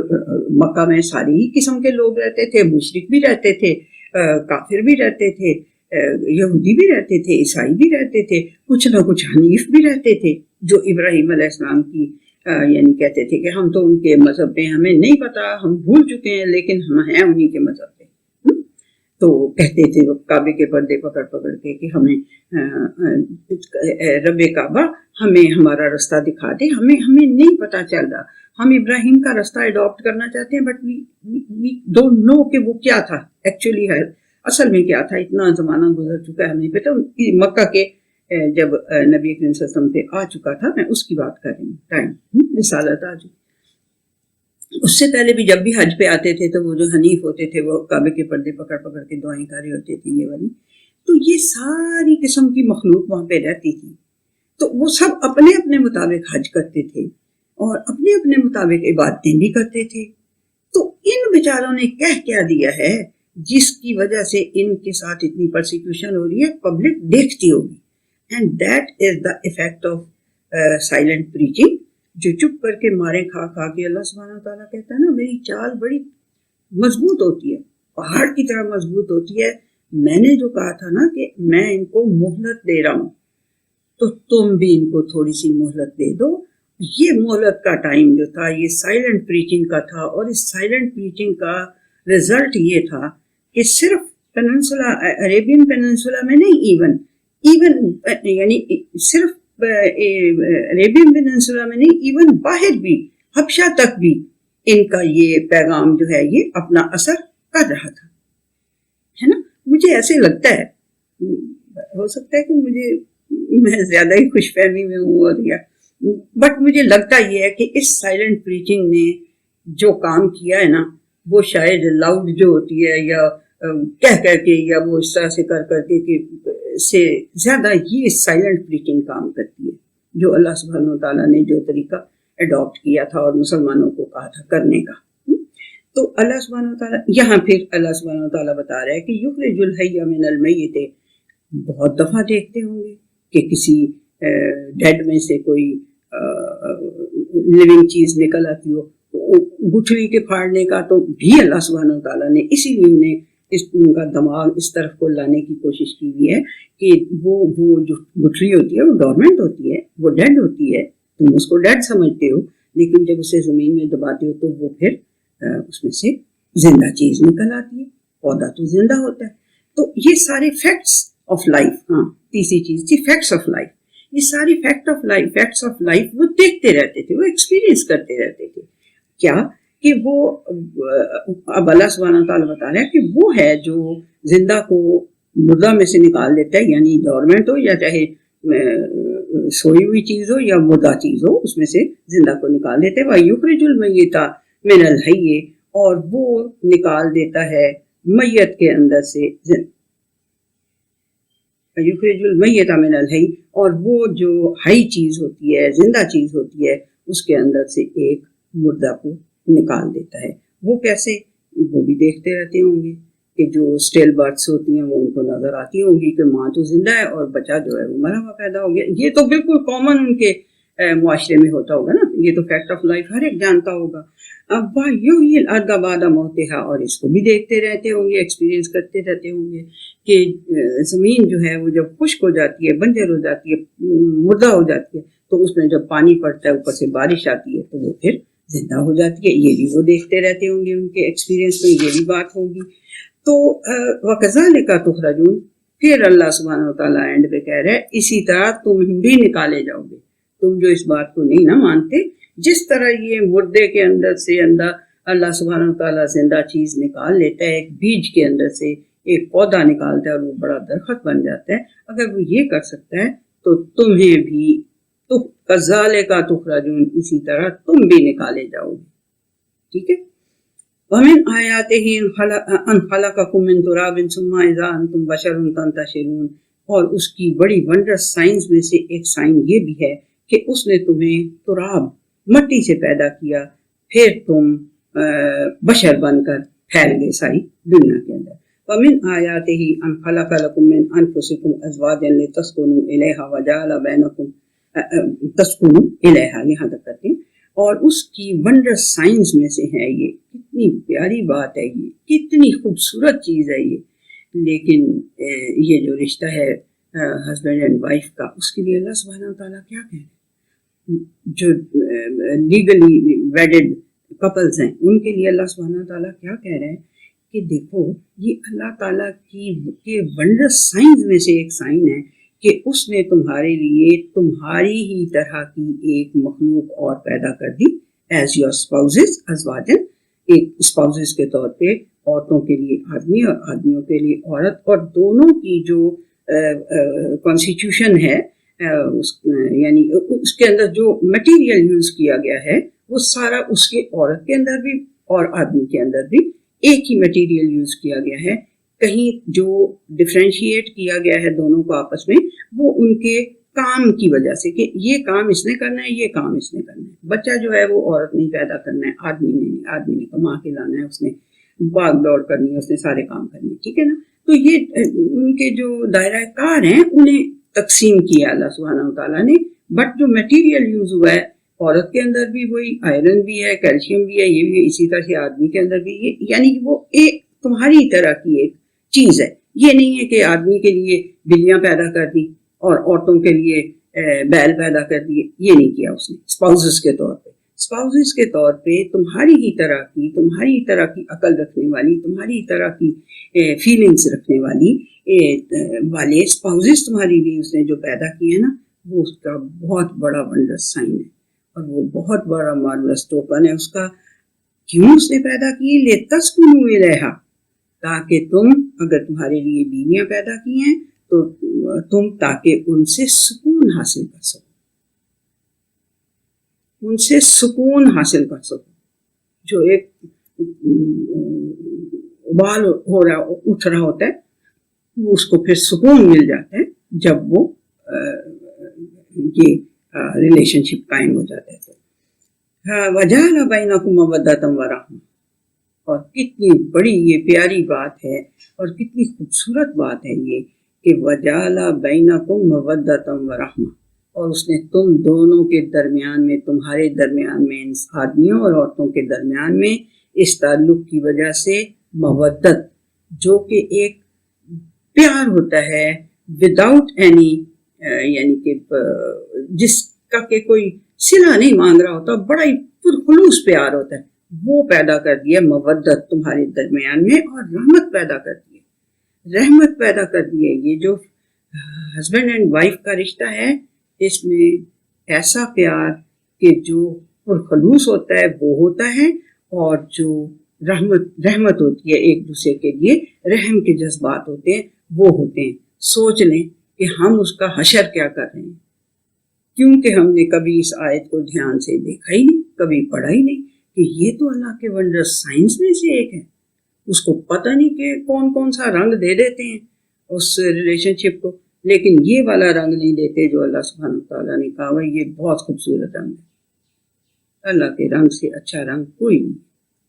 مکہ میں ساری ہی قسم کے لوگ رہتے تھے، مشرک بھی رہتے تھے، کافر بھی رہتے تھے، یہودی بھی رہتے تھے، عیسائی بھی رہتے تھے، کچھ نہ کچھ حنیف بھی رہتے تھے جو ابراہیم علیہ السلام کی یعنی کہتے تھے کہ ہم تو ان کے مذہب پہ ہمیں نہیں پتا، ہم بھول چکے ہیں، لیکن ہم ہیں انہی کے مذہب پہ. تو کہتے تھے کعبے کے پردے پکڑ پکڑ کے کہ ہمیں رب کعبہ ہمیں ہمارا رستہ دکھا دے، ہمیں نہیں پتا چل رہا. ہم ابراہیم کا رستہ اڈاپٹ کرنا چاہتے ہیں، بٹ وی ڈونٹ نو کہ وہ کیا تھا ایکچولی ہے، اصل میں کیا تھا. اتنا زمانہ گزر چکا ہے ہمیں پتہ. مکہ کے جب نبی کریم صلی اللہ علیہ وسلم پہ آ چکا تھا، میں اس کی بات کر رہی ہوں، ٹائم رسالت آ چکی. اس سے پہلے بھی جب بھی حج پہ آتے تھے تو وہ جو حنیف ہوتے تھے وہ کعبے کے پردے پکڑ پکڑ کے دعائیں کر رہے ہوتے تھے، یہ والی. تو یہ ساری قسم کی مخلوق وہاں پہ رہتی تھی. تو وہ سب اپنے اپنے مطابق حج کرتے تھے اور اپنے اپنے مطابق عبادتیں بھی کرتے تھے. تو ان بیچاروں نے کہہ کیا دیا ہے جس کی وجہ سے ان کے ساتھ اتنی پرسیکیوشن ہو رہی ہے، پبلک دیکھتی ہوگی. And that is the effect of silent preaching. جو چپ کر کے مارے کھا کھا کے، اللہ سبحانہ و تعالیٰ کہتا ہے نا میری چال بڑی مضبوط ہوتی ہے، پہاڑ کی طرح مضبوط ہوتی ہے. میں نے جو کہا تھا نا کہ میں ان کو مہلت دے رہا ہوں، تو تم بھی ان کو تھوڑی سی مہلت دے دو. یہ مہلت کا ٹائم جو تھا یہ سائلنٹ پریچنگ کا تھا، اور اس سائلنٹ پریچنگ کا رزلٹ یہ تھا کہ صرف پیننسولا، عربین پیننسولا میں نہیں، ایون یعنی صرف عربین پیننسولا میں نہیں، ایون باہر بھی، حبشہ تک بھی ان کا یہ پیغام جو ہے یہ اپنا اثر کر رہا تھا، ہے نا. مجھے ایسے لگتا ہے، ہو سکتا ہے کہ میں زیادہ ہی خوش فہمی میں ہوں اور یا بٹ مجھے لگتا یہ ہے کہ اس سائلنٹ پریچنگ نے جو کام کیا ہے نا، وہ شاید لاؤڈ جو ہوتی ہے یا کہہ کر کے یا وہ اس طرح سے کر کر کے کہ سے زیادہ یہ سائلنٹ پریچنگ کام کرتی ہے، جو اللہ سبحانہ وتعالیٰ نے جو طریقہ اڈاپٹ کیا تھا اور مسلمانوں کو کہا تھا کرنے کا. تو اللہ سبحانہ وتعالیٰ یہاں پھر اللہ سبحانہ وتعالیٰ بتا رہا ہے کہ یخرج الحی من المیت. بہت دفعہ دیکھتے ہوں گے کہ کسی ڈیڈ میں سے کوئی لیونگ چیز نکل آتی ہو، گٹھلی کے پھاڑنے کا تو بھی اللہ سبحانہ وتعالیٰ نے اسی لیے انہیں ان کا دماغ اس طرف کو لانے کی کوشش کی ہوئی ہے کہ وہ جو گٹھلی ہوتی ہے وہ ڈورمنٹ ہوتی ہے، وہ ڈیڈ ہوتی ہے، تم اس کو ڈیڈ سمجھتے ہو، لیکن جب اسے زمین میں دباتے ہو تو وہ پھر اس میں سے زندہ چیز نکل آتی ہے، پودا تو زندہ ہوتا ہے. تو یہ سارے فیکٹس آف لائف. ہاں تیسری چیز تھی فیکٹس آف لائف. یہ ساری فیکٹس آف لائف وہ دیکھتے رہتے تھے، وہ ایکسپیرینس کرتے رہتے تھے. کیا کہ وہ اب اللہ سبحانہ تعالیٰ بتا رہا ہے کہ وہ ہے جو زندہ کو مردہ میں سے نکال دیتا ہے، یعنی ڈورمنٹ ہو یا چاہے سوئی ہوئی چیز ہو یا مردہ چیز ہو، اس میں سے زندہ کو نکال دیتے. وَيُخْرِجُ الْمَيِّتَ مِنَ الْحَيِّ، اور وہ نکال دیتا ہے میت کے اندر سے، یخرج المیت من الحی، اور وہ جو حی چیز ہوتی ہے، زندہ چیز ہوتی ہے، اس کے اندر سے ایک مردہ کو نکال دیتا ہے. وہ کیسے؟ وہ بھی دیکھتے رہتے ہوں گے کہ جو اسٹیل برتھس ہوتی ہیں وہ ان کو نظر آتی ہوں گی کہ ماں تو زندہ ہے اور بچہ جو ہے وہ مرا ہوا پیدا ہو گیا. یہ تو بالکل کامن ان کے معاشرے میں ہوتا ہوگا نا، یہ تو فیکٹ آف لائف ہر ایک جانتا ہوگا. اب یحیی الارض بعد موتہا، اور اس کو بھی دیکھتے رہتے ہوں گے، ایکسپیرینس کرتے رہتے ہوں گے کہ زمین جو ہے وہ جب خشک ہو جاتی ہے، بنجر ہو جاتی ہے، مردہ ہو جاتی ہے، تو اس میں جب پانی پڑتا ہے اوپر سے بارش آتی ہے تو وہ پھر زندہ ہو جاتی ہے. یہ بھی وہ دیکھتے رہتے ہوں گے، ان کے ایکسپیرینس میں یہ بھی بات ہوگی. تو وَكَذَلِكَ تُخْرَجُونَ، پھر اللہ سبحانہ وتعالیٰ اینڈ پہ کہہ رہے ہیں اسی طرح تم بھی نکالے جاؤ گے. تم جو اس بات کو نہیں نہ مانتے، جس طرح یہ مردے کے اندر سے اللہ سبحانہ تعالیٰ زندہ چیز نکال لیتا ہے، ایک بیج کے اندر سے ایک پودا نکالتا ہے اور وہ بڑا درخت بن جاتا ہے، اگر وہ یہ کر سکتا ہے تو تمہیں بھی کذالک تخرجون، اسی طرح تم بھی نکالے جاؤ گے. ٹھیک ہے. ومن آیاتہ ان خلقکم من تراب ثم اذا انتم بشر تنتشرون، اور اس کی بڑی ونڈرس سائنس میں سے ایک سائن یہ بھی ہے کہ اس نے تمہیں تراب، مٹی سے پیدا کیا، پھر تم بشر بن کر پھیل گئے ساری دنیا کے اندر. ومن آیاتہ ان خلق لکم من انفسکم ازواجا لتسکنوا الیہا وجعل بینکم تسکنوا الیہا، یہاں تک کرتے ہیں. اور اس کی ونڈرس سائنس میں سے ہے، یہ کتنی پیاری بات ہے، یہ کتنی خوبصورت چیز ہے یہ. لیکن یہ جو رشتہ ہے ہسبینڈ اینڈ وائف کا، اس کے لیے اللہ سبحانہ تعالیٰ کیا کہہ رہے ہیں؟ جو لیگلی ویڈڈ کپلز ہیں ان کے لیے اللہ سبحانہ تعالیٰ کیا کہہ رہے ہیں کہ دیکھو یہ اللہ تعالیٰ کی ونڈرس سائنس میں سے ایک سائن ہے کہ اس نے تمہارے لیے تمہاری ہی طرح کی ایک مخلوق اور پیدا کر دی، ایز یور اسپاؤزز ازواجن، ایک اسپاؤزز کے طور پہ عورتوں کے لیے آدمی اور آدمیوں کے لیے عورت، اور دونوں کی جو کانسٹیٹیوشن ہے، یعنی اس کے اندر جو مٹیریل یوز کیا گیا ہے وہ سارا اس کے عورت کے اندر بھی اور آدمی کے اندر بھی ایک ہی مٹیریل یوز کیا گیا ہے. کہیں جو ڈفرینشیٹ کیا گیا ہے دونوں کو آپس میں، وہ ان کے کام کی وجہ سے، کہ یہ کام اس نے کرنا ہے، یہ کام اس نے کرنا ہے. بچہ جو ہے وہ عورت نہیں پیدا کرنا ہے، آدمی نے کما کے لانا ہے، اس نے بھاگ دوڑ کرنی ہے، اس نے سارے کام کرنے، ٹھیک ہے نا. تو یہ ان کے جو دائرہ کار ہیں انہیں تقسیم کیا اللہ سبحانہ تعالیٰ نے. بٹ جو میٹیریل یوز ہوا ہے عورت کے اندر بھی وہی آئرن بھی ہے، کیلشیم بھی ہے، یہ بھی ہے، اسی طرح سے آدمی کے اندر بھی یہ، یعنی وہ ایک تمہاری طرح کی ایک چیز ہے. یہ نہیں ہے کہ آدمی کے لیے بلیاں پیدا کر دی اور عورتوں کے لیے بیل پیدا کر دیے، یہ نہیں کیا اس نے. اسپاؤزز کے طور پہ، اسپاؤزز کے طور پہ تمہاری ہی طرح کی عقل رکھنے والی، تمہاری طرح کی فیلنگز رکھنے والے اسپاؤزز تمہاری لیے اس نے جو پیدا کیے ہیں نا، وہ اس کا بہت بڑا ونڈرس سائن ہے اور وہ بہت بڑا مارولس ٹوکن ہے اس کا. کیوں اس نے پیدا کی؟ لِتَسْكُنُوا إِلَيْهَا، تاکہ تم، اگر تمہارے لیے بیویاں پیدا کی ہیں تو تم تاکہ ان سے سکون حاصل کر سکو، ان سے سکون حاصل کر سکو. جو ایک ابال اٹھ رہا ہوتا ہے، وہ اس کو پھر سکون مل جاتا ہے جب وہ یہ ریلیشن شپ قائم ہو جاتا ہے. تو وَجَعَلَ بَيْنَكُم مَوَدَّةً وَرَحْمَةً، اور کتنی بڑی یہ پیاری بات ہے اور کتنی خوبصورت بات ہے یہ کہ وَجَعَلَ بَيْنَكُم مَوَدَّةً وَرَحْمَةً، اور اس نے تم دونوں کے درمیان میں، تمہارے درمیان میں، آدمیوں اور عورتوں کے درمیان میں اس تعلق کی وجہ سے مودت، جو کہ ایک پیار ہوتا ہے وداؤٹ اینی، یعنی کہ جس کا کہ کوئی صلہ نہیں مانگ رہا ہوتا، بڑا ہی پرخلوص پیار ہوتا ہے، وہ پیدا کر دیا مودت تمہارے درمیان میں، اور رحمت پیدا کر دی ہے. یہ جو ہسبینڈ اینڈ وائف کا رشتہ ہے، اس میں ایسا پیار کہ جو پرخلوص ہوتا ہے وہ ہوتا ہے، اور جو رحمت ہوتی ہے ایک دوسرے کے لیے، رحم کے جذبات ہوتے ہیں وہ ہوتے ہیں. سوچ لیں کہ ہم اس کا حشر کیا کر رہے ہیں، کیونکہ ہم نے کبھی اس آیت کو دھیان سے دیکھا ہی نہیں، کبھی پڑھا ہی نہیں کہ یہ تو اللہ کے ونڈرس سائنس میں سے ایک ہے. اس کو پتہ نہیں کہ کون کون سا رنگ دے دیتے ہیں اس ریلیشن شپ کو، لیکن یہ والا رنگ نہیں دیتے جو اللہ سبحانہ تعالیٰ نے کہا ہے یہ بہت خوبصورت رنگ ہے. اللہ کے رنگ سے اچھا رنگ کوئی نہیں.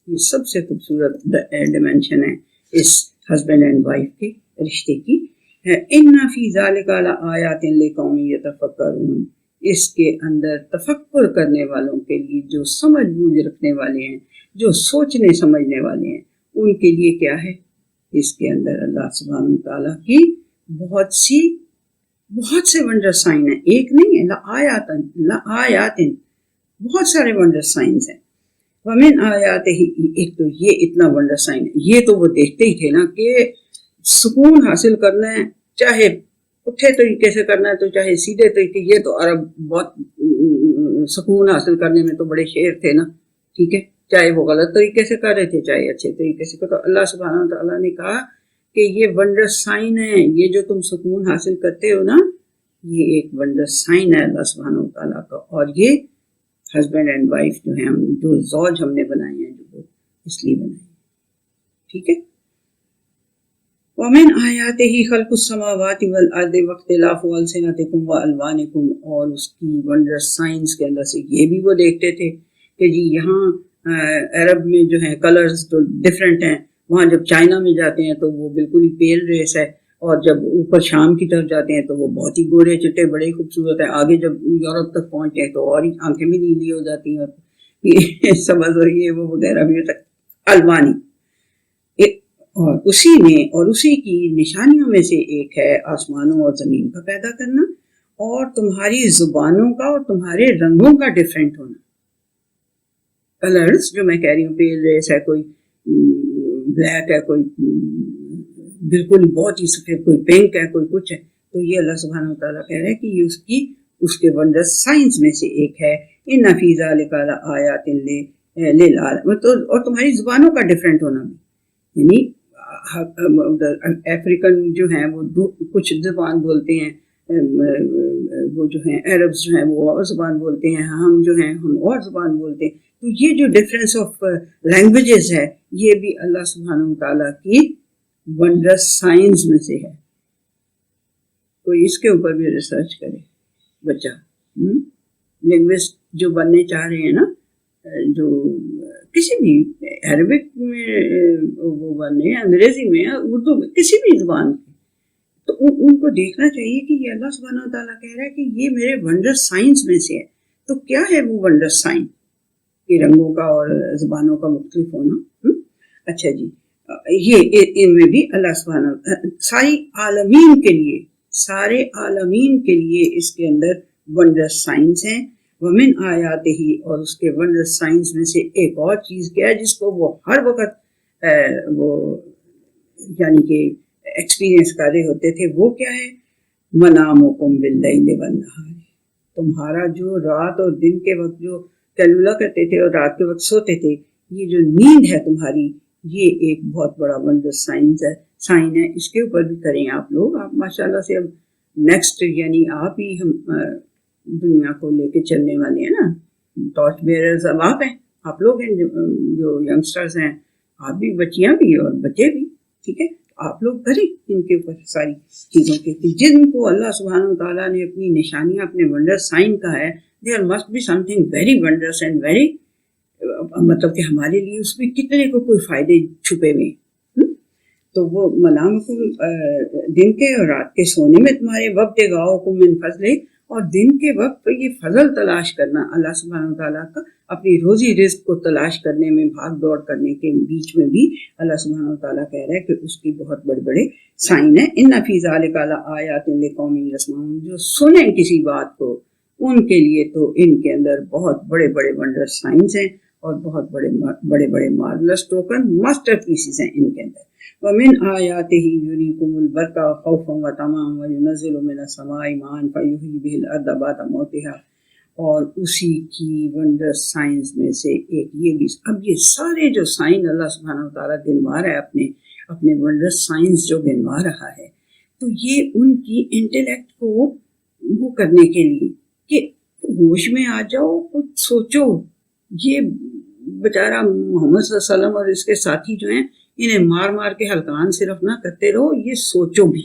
یہ سب سے خوبصورت ڈیمینشن ہے اس ہسبینڈ اینڈ وائف کے رشتے کی. اِنَّ فِي ذَلِكَ لَآيَاتٍ لِقَوْمٍ يَتَفَكَّرُونَ، اس کے اندر تفکر کرنے والوں کے لیے، جو سمجھ بوجھ رکھنے والے ہیں، جو سوچنے سمجھنے والے ہیں، ان کے لیے کیا ہے؟ اس کے اندر اللہ سبحانہ تعالیٰ کی بہت سے ونڈر سائن ہیں. ایک نہیں ہے، لآیات، بہت سارے ونڈر سائنز ہیں. ومن آیات ہی، ایک تو یہ اتنا ونڈر سائن ہے، یہ تو وہ دیکھتے ہی تھے نا کہ سکون حاصل کرنا ہے، چاہے اٹھے طریقے سے کرنا ہے تو چاہے سیدھے طریقے، یہ تو عرب بہت سکون حاصل کرنے میں تو بڑے شیر تھے نا، ٹھیک ہے، چاہے وہ غلط طریقے سے کر رہے تھے چاہے اچھے طریقے سے. تو اللہ سبحانہ وتعالیٰ نے کہا کہ یہ ونڈر سائن ہے، یہ جو تم سکون حاصل کرتے ہو نا، یہ ایک ونڈر سائن ہے اللہ سبحانہ وتعالیٰ کا. اور یہ ہسبینڈ اینڈ وائف جو ہیں، جو زوج ہم نے بنائے ہیں، جو وہ اس لیے بنائے، ٹھیک ہے. وَمِنْ آیَاتِهِ خَلْقُ السَّمَاوَاتِ وَالْأَرْضِ وَاخْتِلَافُ أَلْسِنَتِكُمْ وَأَلْوَانِكُمْ. اور اس کی ونڈر سائنس کے اندر سے یہ بھی وہ دیکھتے تھے کہ جی یہاں عرب میں جو ہیں کلرز تو ڈفرینٹ ہیں، وہاں جب چائنا میں جاتے ہیں تو وہ بالکل ہی پیل ریس ہے، اور جب اوپر شام کی طرف جاتے ہیں تو وہ بہت ہی گورے چٹے بڑے ہی خوبصورت ہیں. آگے جب یورپ تک پہنچتے ہیں تو اور ہی آنکھیں بھی نیلی ہو جاتی ہیں، اور سمجھ رہی ہے وہ وغیرہ بھی تک الوانی. اور اسی میں اور اسی کی نشانیوں میں سے ایک ہے آسمانوں اور زمین کا پیدا کرنا، اور تمہاری زبانوں کا اور تمہارے رنگوں کا ڈفرینٹ ہونا. کلرز جو میں کہہ رہی ہوں، پیل ریس ہے، کوئی بلیک ہے، کوئی بالکل بہت ہی سفید، کوئی پنک ہے، کوئی کچھ ہے. تو یہ اللہ سبحانہ وتعالیٰ کہہ رہے ہیں کہ یہ اس کے ونڈر سائنس میں سے ایک ہے. ان فی ذلک لآیات للعالمین. اور تمہاری زبانوں کا ڈفرینٹ ہونا بھی، یعنی افریقن جو ہیں وہ کچھ زبان بولتے ہیں، وہ جو ہیں عربز جو ہیں وہ اور زبان بولتے ہیں، ہم جو ہیں ہم اور زبان بولتے ہیں. تو یہ جو ڈفرینس آف لینگویجز ہے، یہ بھی اللہ سبحانہ وتعالیٰ کی ونڈر سائنس میں سے ہے. کوئی اس کے اوپر بھی ریسرچ کرے بچہ، لنگوسٹ جو بننے چاہ رہے ہیں نا، جو کسی بھی عربک میں وہ بننے، انگریزی میں، اردو میں، کسی بھی زبان کی، تو ان کو دیکھنا چاہیے کہ یہ اللہ سبحانہ وتعالیٰ کہہ رہا ہے کہ یہ میرے ونڈر سائنس میں سے ہے. تو کیا ہے وہ ونڈر سائن؟ کہ رنگوں کا اور زبانوں کا مختلف ہونا. اچھا جی، یہ ان میں بھی اللہ سبحانہ ساری عالمین کے لیے، سارے عالمین کے لیے اس کے اندر ونڈر سائنس ہیں. ومن آیاتہ، اور اس کے ونڈر سائنس میں سے ایک اور چیز کیا ہے جس کو وہ ہر وقت وہ یعنی کہ ایکسپیرینس کر رہے ہوتے تھے، وہ کیا ہے؟ منامکم باللیل والنہار. تمہارا جو رات اور دن کے وقت جو کیلولا کرتے تھے اور رات کے وقت سوتے تھے، یہ جو نیند ہے تمہاری، یہ ایک بہت بڑا ونڈر سائنس ہے، سائن ہے. اس کے اوپر بھی کریں آپ لوگ. آپ ماشاءاللہ سے اب نیکسٹ یعنی آپ ہی ہم دنیا کو لے کے چلنے والے ہیں نا، ٹارچ بیئرز اب آپ ہیں، آپ لوگ ہیں جو ینگسٹرز ہیں، آپ بھی، بچیاں بھی اور بچے بھی، ٹھیک ہے. آپ لوگ کریں ان کے اوپر ساری چیزوں کے، جن کو اللہ سبحانہ وتعالیٰ نے اپنی نشانیاں، اپنے ونڈر سائن کا ہے. There must be something very wondrous and very, مطلب کہ ہمارے لیے اس میں کتنے کو کوئی فائدے چھپے ہوئے. تو وہ منام کو دن کے اور رات کے سونے میں تمہارے وقت گاؤ کو من فضلے، اور دن کے وقت یہ فضل تلاش کرنا اللہ سبحانہ وتعالیٰ کا، اپنی روزی رزق کو تلاش کرنے میں، بھاگ دوڑ کرنے کے بیچ میں بھی اللہ سبحانہ وتعالیٰ کہہ رہا ہے کہ اس کی بہت بڑے بڑے سائن ہیں. ان فی ذلک لآیات لقوم یسمعون. جو سنیں کسی بات کو، ان کے لیے تو ان کے اندر بہت بڑے بڑے ونڈر سائنس ہیں، اور بہت بڑے بڑے مارولس ٹوکن ماسٹر پیسز ہیں ان کے اندر. وَمِنْ آيَاتِهِ يُرِيكُمُ الْبَرْقَ خَوْفًا وَطَمَعًا وَيُنَزِّلُ مِنَ السَّمَاءِ مَاءً فَيُحْيِي بِهِ الْأَرْضَ بَعْدَ مَوْتِهَا. اور اسی کی ونڈر سائنس میں سے ایک یہ بھی. اب یہ سارے جو سائن اللہ سبحانہ وتعالیٰ گنوا رہا ہے، اپنے ونڈر سائنس جو گنوا رہا ہے، تو یہ ان کی انٹلیکٹ کو وہ کرنے کے لیے کہ ہوش میں آ جاؤ، کچھ سوچو. یہ بیچارہ محمد صلی اللہ علیہ وسلم اور اس کے ساتھی جو ہیں، انہیں مار مار کے ہلکان صرف نہ کرتے رہو، یہ سوچو بھی.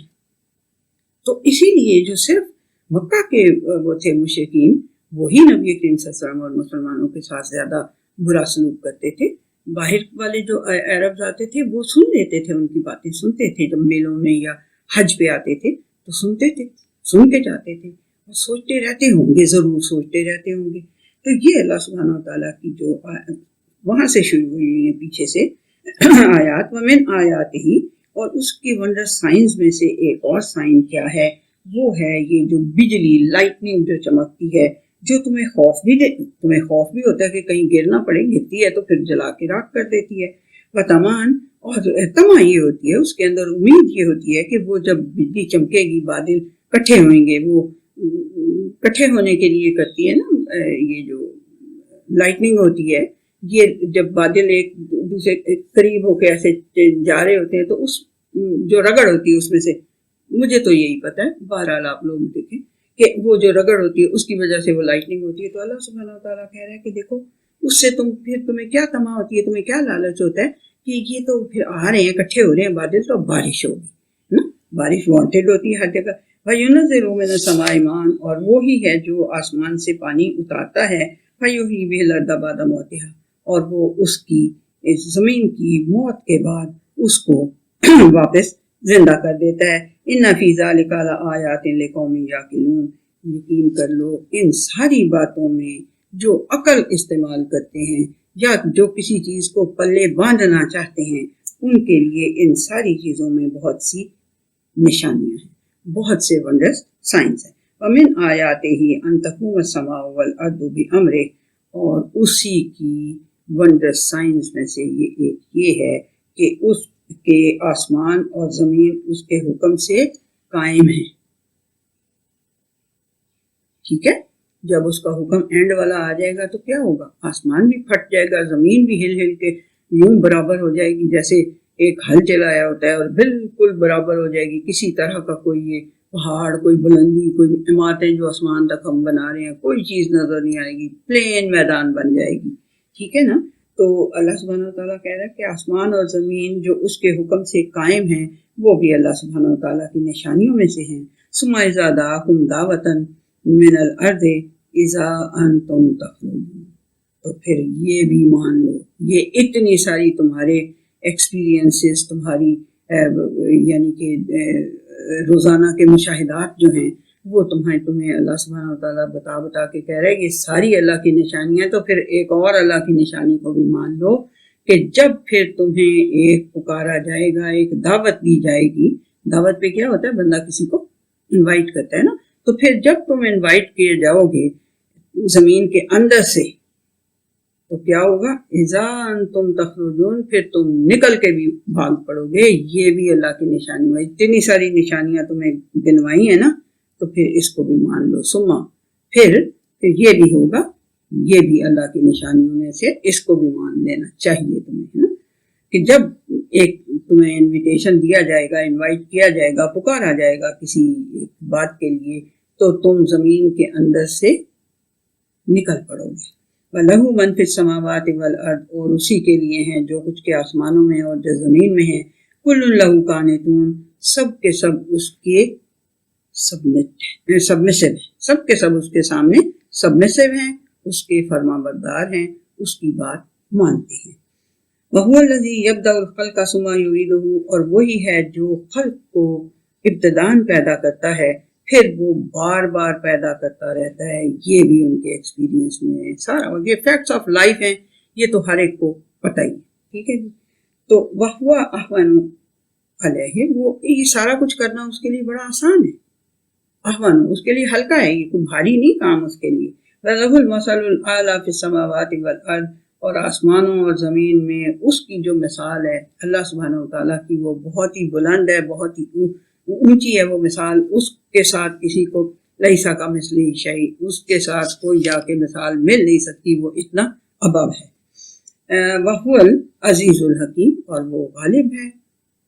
تو اسی لیے جو صرف مکہ کے وہ تھے مشرکین، وہی نبی کریم صلی اللہ علیہ وسلم اور مسلمانوں کے ساتھ زیادہ برا سلوک کرتے تھے. باہر والے جو عرب آتے تھے وہ سن لیتے تھے، ان کی باتیں سنتے تھے. جب میلوں میں یا حج پہ آتے تھے تو سنتے تھے، سن کے جاتے تھے، اور سوچتے رہتے ہوں گے، ضرور سوچتے رہتے ہوں گے. تو یہ اللہ سبحانہ وتعالیٰ کی جو وہاں سے شروع ہوئی ہیں پیچھے سے آیات. ومن آیات ہی، اور اس کی ونڈر سائنس میں سے ایک اور سائن کیا ہے؟ وہ ہے یہ جو بجلی، لائٹننگ جو چمکتی ہے، جو تمہیں خوف بھی ہوتا ہے کہ کہیں گر نہ پڑے، گرتی ہے تو پھر جلا کے راکھ کر دیتی ہے. وطمان، اور تما یہ ہوتی ہے، اس کے اندر امید یہ ہوتی ہے کہ وہ جب بجلی چمکے گی، بادل کٹھے ہوئیں گے، وہ کٹھے ہونے کے لیے کرتی ہے نا، یہ جو لائٹننگ ہوتی ہے، یہ جب بادل ایک دوسرے قریب ہو کے ایسے جا رہے ہوتے ہیں تو اس جو رگڑ ہوتی ہے اس میں سے، مجھے تو یہی پتا ہے، بہرحال آپ لوگ دیکھیں کہ وہ جو رگڑ ہوتی ہے اس کی وجہ سے وہ لائٹنگ ہوتی ہے. تو اللہ سبحانہ وتعالیٰ کہہ رہا ہے کہ دیکھو اس سے تمہیں کیا تما ہوتی ہے، تمہیں کیا لالچ ہوتا ہے کہ یہ تو پھر آ رہے ہیں، کٹھے ہو رہے ہیں بادل، تو بارش ہوگی نا، بارش وانٹیڈ ہوتی ہے ہر جگہ. وَيُنَزِّلُ مِنَ السَّمَاءِ مَاءً، اور وہی ہے جو آسمان سے پانی اتارتا ہے. فَيُحْيِي بِهِ الْأَرْضَ بَعْدَ مَوْتِهَا، اور وہ اس کی اس زمین کی موت کے بعد اس کو واپس زندہ کر دیتا ہے. إِنَّ فِي ذَلِكَ لَآيَاتٍ لِقَوْمٍ يَعْقِلُونَ، یقین کر لو ان ساری باتوں میں جو عقل استعمال کرتے ہیں یا جو کسی چیز کو پلے باندھنا چاہتے ہیں، ان کے لیے ان ساری چیزوں میں بہت سی نشانیاں ہیں، بہت سے ونڈرس سائنس ہیں. وَمِنْ آيَاتِهِ أَن تَقُومَ السَّمَاءُ وَالْأَرْضُ بِأَمْرِهِ، اور اسی کی ونڈرس سائنس میں سے یہ ہے کہ اس کے آسمان اور زمین اس کے حکم سے قائم ہیں. ٹھیک ہے، جب اس کا حکم اینڈ والا آ جائے گا تو کیا ہوگا، آسمان بھی پھٹ جائے گا، زمین بھی ہل ہل کے یوں برابر ہو جائے گی جیسے ایک ہل چلایا ہوتا ہے، اور بالکل برابر ہو جائے گی. کسی طرح کا کوئی یہ پہاڑ، کوئی بلندی، کوئی عمارتیں جو آسمان تک ہم بنا رہے ہیں، کوئی چیز نظر نہیں آئے گی، پلین میدان بن جائے گی. ٹھیک ہے نا. تو اللہ سبحانہ وتعالیٰ کہہ رہا ہے کہ آسمان اور زمین جو اس کے حکم سے قائم ہیں وہ بھی اللہ سبحانہ وتعالیٰ کی نشانیوں میں سے ہیں. ثم اذا دعاکم دعوۃ من الارض اذا انتم تخرجون، تو پھر یہ بھی مان لو، یہ اتنی ساری تمہارے ایکسپیرینسز، تمہاری یعنی کہ روزانہ کے مشاہدات جو ہیں وہ تمہیں اللہ سبحانہ وتعالیٰ بتا کے کہہ رہے ہیں یہ ساری اللہ کی نشانیاں. تو پھر ایک اور اللہ کی نشانی کو بھی مان لو کہ جب پھر تمہیں ایک پکارا جائے گا، ایک دعوت دی جائے گی. دعوت پہ کیا ہوتا ہے، بندہ کسی کو انوائٹ کرتا ہے نا، تو پھر جب تم انوائٹ کیے جاؤ گے زمین کے اندر سے تو کیا ہوگا، اذا انتم تخرجون، پھر تم نکل کے بھی بھاگ پڑو گے. یہ بھی اللہ کی نشانی ہے. اتنی ساری نشانیاں تمہیں گنوائی ہیں نا، تو پھر اس کو بھی مان لو. سما پھر یہ بھی ہوگا، یہ بھی اللہ کی نشانیوں میں سے، اس کو بھی مان لینا چاہیے تمہیں، ہے نا، کہ جب ایک تمہیں انویٹیشن دیا جائے گا، انوائٹ کیا جائے گا، پکارا جائے گا کسی بات کے لیے، تو تم زمین کے اندر سے نکل پڑو گے. وَلَهُ مَن فِي السَّمَاوَاتِ وَالْأَرْضِ، اور اسی کے لیے ہیں جو کچھ کے آسمانوں میں اور جو زمین میں ہیں. كُلٌّ لَهُ قَانِتُونَ، سب کے سب اس کے سبمسو ہیں، سب کے سب اس کے سامنے سبمسو ہیں، اس کے فرما بردار ہیں، اس کی بات مانتے ہیں. وَهُوَ الَّذِي يَبْدَأُ الْخَلْقَ ثُمَّ يُعِيدُهُ، اور وہی ہے جو خلق کو ابتداءً پیدا کرتا ہے پھر وہ بار بار پیدا کرتا رہتا ہے. یہ بھی ان کے ایکسپیرینس میں ہے. سارا یہ فیکٹس آف لائف ہیں، یہ تو ہر ایک کو پتہ ہی ہے. ٹھیک ہے جی. تو وَهُوَ أَهْوَنُ عَلَيْهِ، وہ یہ سارا کچھ کرنا اس کے لیے بڑا آسان ہے. احون، اس کے لیے ہلکا ہے، یہ کوئی بھاری نہیں کام اس کے لیے. وَلَهُ الْمَثَلُ الْأَعْلَىٰ فِي السَّمَاوَاتِ وَالْأَرْضِ، اور آسمانوں اور زمین میں اس کی جو مثال ہے اللہ سبحانہ وتعالیٰ کی، وہ بہت ہی بلند ہے، بہت ہی اونچی ہے وہ مثال. اس کے ساتھ کسی کو لیسا کا مثلی شیء، اس کے ساتھ کوئی جا کے مثال مل نہیں سکتی، وہ اتنا ابو ہے. وَهُوَ الْعَزِيزُ الْحَكِيمُ، اور وہ غالب ہے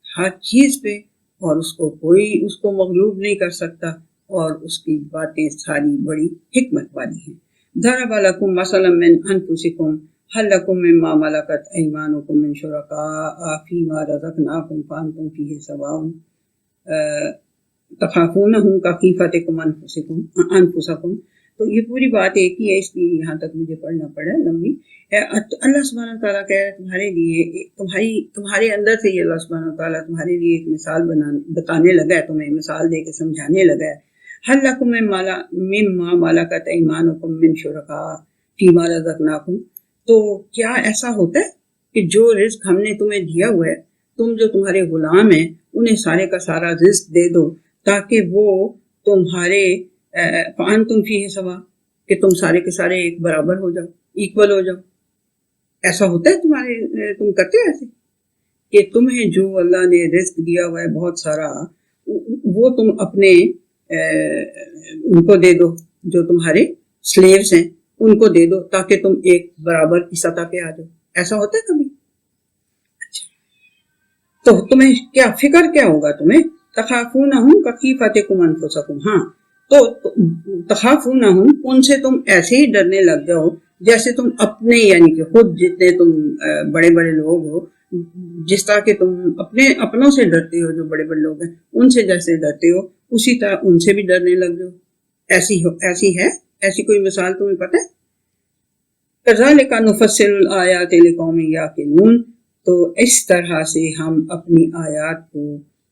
ہر چیز پہ، اور اس کو کوئی اس کو مغلوب نہیں کر سکتا، اور اس کی باتیں ساری بڑی حکمت والی ہیں. ضرب لکم مثلا من انفسکم هل لکم مما ملکت ایمانکم من شرکاء فیما رزقناکم فانتم فیہ سواء تخافونہم کخیفتکم انفسکم. تو یہ پوری بات ایک ہی ہے، اس لیے یہاں تک مجھے پڑھنا پڑا لمبی. اللہ سبحانہ تعالیٰ کہہ رہا ہے تمہارے لیے، تمہارے اندر سے یہ اللہ سبحانہ تعالیٰ تمہارے لیے ایک مثال بتانے لگا ہے، تمہیں مثال دے کے سمجھانے لگا ہے. هل لکم مما ملکت ایمانکم من شرکاء فیما رزقناکم، تو کیا ایسا ہوتا ہے کہ جو رزق ہم نے تمہیں دیا ہوا ہے، تم جو تمہارے غلام ہیں انہیں سارے کا سارا رزق دے دو تاکہ وہ تمہارے فانتم فیہ سواء، کہ تم سارے کے سارے ایک برابر ہو جاؤ، ایکول ہو جاؤ. ایسا ہوتا ہے تم کرتے ایسے کہ تمہیں جو اللہ نے رزق دیا ہوا ہے بہت سارا، وہ تم اپنے ان کو دے دو، جو تمہارے سلیوز ہیں ان کو دے دو تاکہ تم ایک برابر کی سطح پہ آ جاؤ. ایسا ہوتا ہے کبھی؟ اچھا، تو تمہیں کیا فکر کیا ہوگا تمہیں؟ تخافونہم کخیفتکم انفسکم. ہاں، تو تخافونہم، ان سے تم ایسے ہی ڈرنے لگ جاؤ جیسے تم اپنے، یعنی کہ خود جتنے تم بڑے بڑے لوگ ہو، جس طرح کہ تم اپنوں سے ڈرتے ہو، جو بڑے بڑے لوگ ہیں ان سے جیسے ڈرتے ہو اسی طرح ان سے بھی ڈرنے لگ جاؤ. ایسی ہے؟ ایسی کوئی مثال تمہیں پتہ ہے؟ کذالک نفصل الآیات لقوم یعقلون. تو اس طرح سے ہم اپنی آیات کو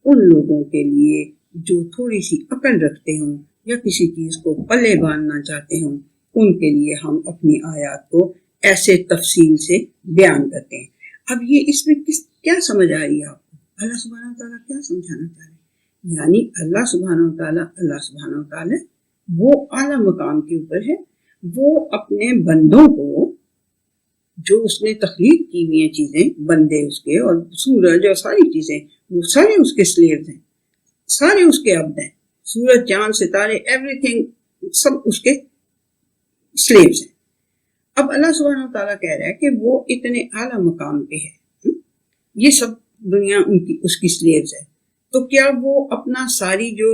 ان لوگوں کے لیے جو تھوڑی سی عقل رکھتے ہوں یا کسی چیز کو پلے باندھنا چاہتے ہوں، ان کے لیے ہم اپنی آیات کو ایسے تفصیل سے بیان کرتے ہیں. اب یہ اس میں کیا سمجھ آ رہی ہے آپ کو؟ اللہ سبحانہ وتعالیٰ کیا سمجھانا چاہ رہے ہیں؟ یعنی اللہ سبحانہ وتعالیٰ وہ اعلیٰ مقام کے اوپر ہے، وہ اپنے بندوں کو جو اس نے تخلیق کی ہوئی ہیں چیزیں، بندے اس کے اور سورج اور ساری چیزیں، وہ سارے اس کے سلیوز ہیں، سارے اس کے عبد ہیں. سورج، چاند، ستارے، ایوری تھنگ سب اس کے سلیوز ہیں. اب اللہ سبحانہ تعالیٰ کہہ رہا ہے کہ وہ اتنے اعلیٰ مقام پہ ہے، یہ سب دنیا اس کی سلیوز ہے. تو کیا وہ اپنا ساری جو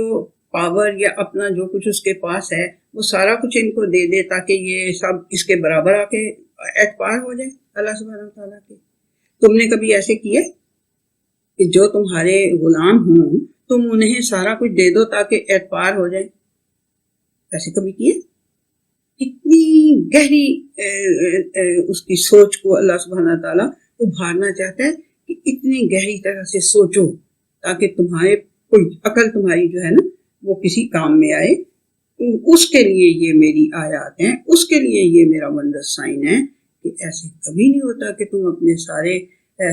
پاور یا اپنا جو کچھ اس کے پاس ہے وہ سارا کچھ ان کو دے دے تاکہ یہ سب اس کے برابر آ کے اعتبار ہو جائے اللہ سبحانہ تعالیٰ کے؟ تم نے کبھی ایسے کیا کہ جو تمہارے غلام ہوں تم انہیں سارا کچھ دے دو تاکہ اعتبار ہو جائے؟ ایسے کبھی کیے؟ اتنی گہری اس کی سوچ کو اللہ سبحانہ تعالیٰ ابھارنا چاہتا ہے کہ اتنی گہری طرح سے سوچو تاکہ تمہارے کوئی عقل تمہاری جو ہے نا وہ کسی کام میں آئے. اس کے لیے یہ میری آیات ہیں، اس کے لیے یہ میرا ونڈر سائن ہے کہ ایسے کبھی نہیں ہوتا کہ تم اپنے سارے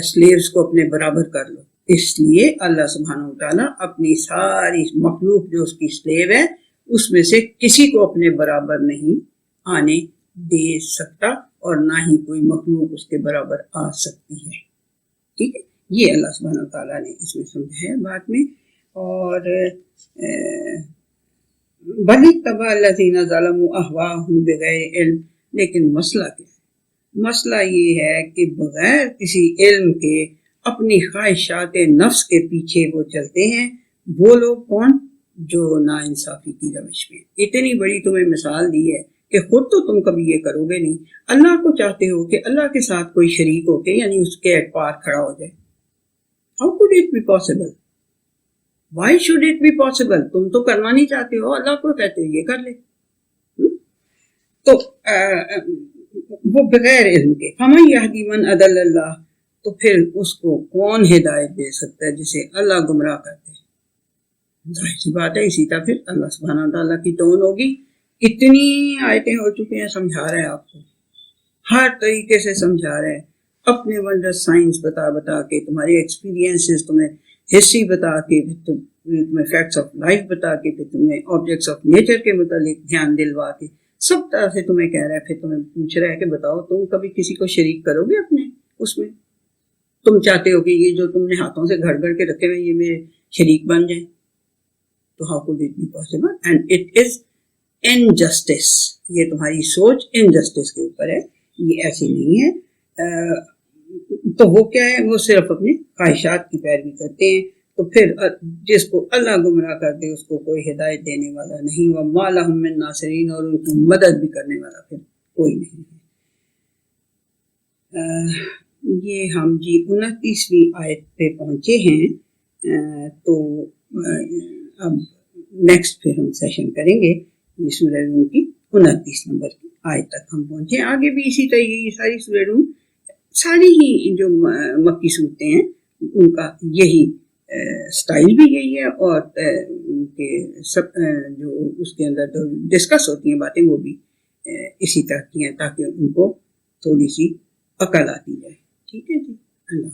سلیوز کو اپنے برابر کر لو. اس لیے اللہ سبحانہ وتعالیٰ اپنی ساری مخلوق جو اس کی سلیو ہے اس میں سے کسی کو اپنے برابر نہیں آنے دے سکتا اور نہ ہی کوئی مخلوق اس کے برابر آ سکتی ہے. ٹھیک ہے، یہ اللہ سبحانہ وتعالیٰ نے اس میں سمجھا ہے بات میں. اور بلی تبا الذین ظلموا اہواءہم بغیر علم. لیکن مسئلہ کیا ہے؟ مسئلہ یہ ہے کہ بغیر کسی علم کے اپنی خواہشات نفس کے پیچھے وہ چلتے ہیں. وہ لوگ کون؟ جو ناانصافی کی روش میں. اتنی بڑی تمہیں مثال دی ہے کہ خود تو تم کبھی یہ کرو گے نہیں، اللہ کو چاہتے ہو کہ اللہ کے ساتھ کوئی شریک ہو کے یعنی اس کے اعتبار کھڑا ہو جائے. How could it be possible? Why should it be possible? تم تو کرنا نہیں چاہتے ہو، اللہ کو کہتے ہو یہ کر لے. تو وہ بغیر علم کے فَمَن يَهْدِ مَنْ أَضَلَّ اللَّهُ. تو پھر اس کو کون ہدایت دے سکتا ہے جسے اللہ گمراہ کرتے ہیں؟ ظاہر سی بات ہے اسی طرح پھر اللہ سبحانہ تعالیٰ کی ٹون ہوگی. کتنی آیتیں ہو چکی ہیں، سمجھا رہے ہیں آپ کو، ہر طریقے سے سمجھا رہے ہیں، اپنے ونڈر سائنس بتا کے، تمہارے ایکسپیرینسز تمہیں ہسٹری بتا کے، تمہیں فیکٹس آف لائف بتا کے، پھر تمہیں آبجیکٹس آف نیچر کے متعلق دھیان دلوا کے، سب طرح سے تمہیں کہہ رہا ہے. پھر تمہیں پوچھ رہا ہے کہ بتاؤ تم کبھی کسی کو شریک کرو گے اپنے اس میں؟ تم چاہتے ہو کہ یہ جو تم نے ہاتھوں سے گھڑ گھڑ کے رکھے ہوئے یہ میرے شریک بن جائیں؟ تو how could it be possible? And it is injustice. یہ تمہاری سوچ انجسٹس کے اوپر ہے، یہ ایسی نہیں ہے. تو وہ کیا ہے؟ وہ صرف اپنی خواہشات کی پیروی کرتے ہیں. تو پھر جس کو اللہ گمراہ کر دے اس کو کوئی ہدایت دینے والا نہیں، وَمَا لَهُم مِّن نَاصِرِينَ، اور ان کی مدد بھی کرنے والا پھر کوئی نہیں ہے. یہ ہم 29ویں آیت پہ پہنچے ہیں. تو اب نیکسٹ پھر ہم سیشن کریں گے یہ سورہ روم کی 29 نمبر کی آیت تک ہم پہنچے. آگے بھی اسی طرح یہ ساری سورہ روم، ساری ہی جو مکی صورتیں ہیں ان کا یہی سٹائل بھی یہی ہے، اور سب جو اس کے اندر جو ڈسکس ہوتی ہیں باتیں وہ بھی اسی طرح کی ہیں تاکہ ان کو تھوڑی سی عقل آتی جائے. ٹھیک ہے جی، اللہ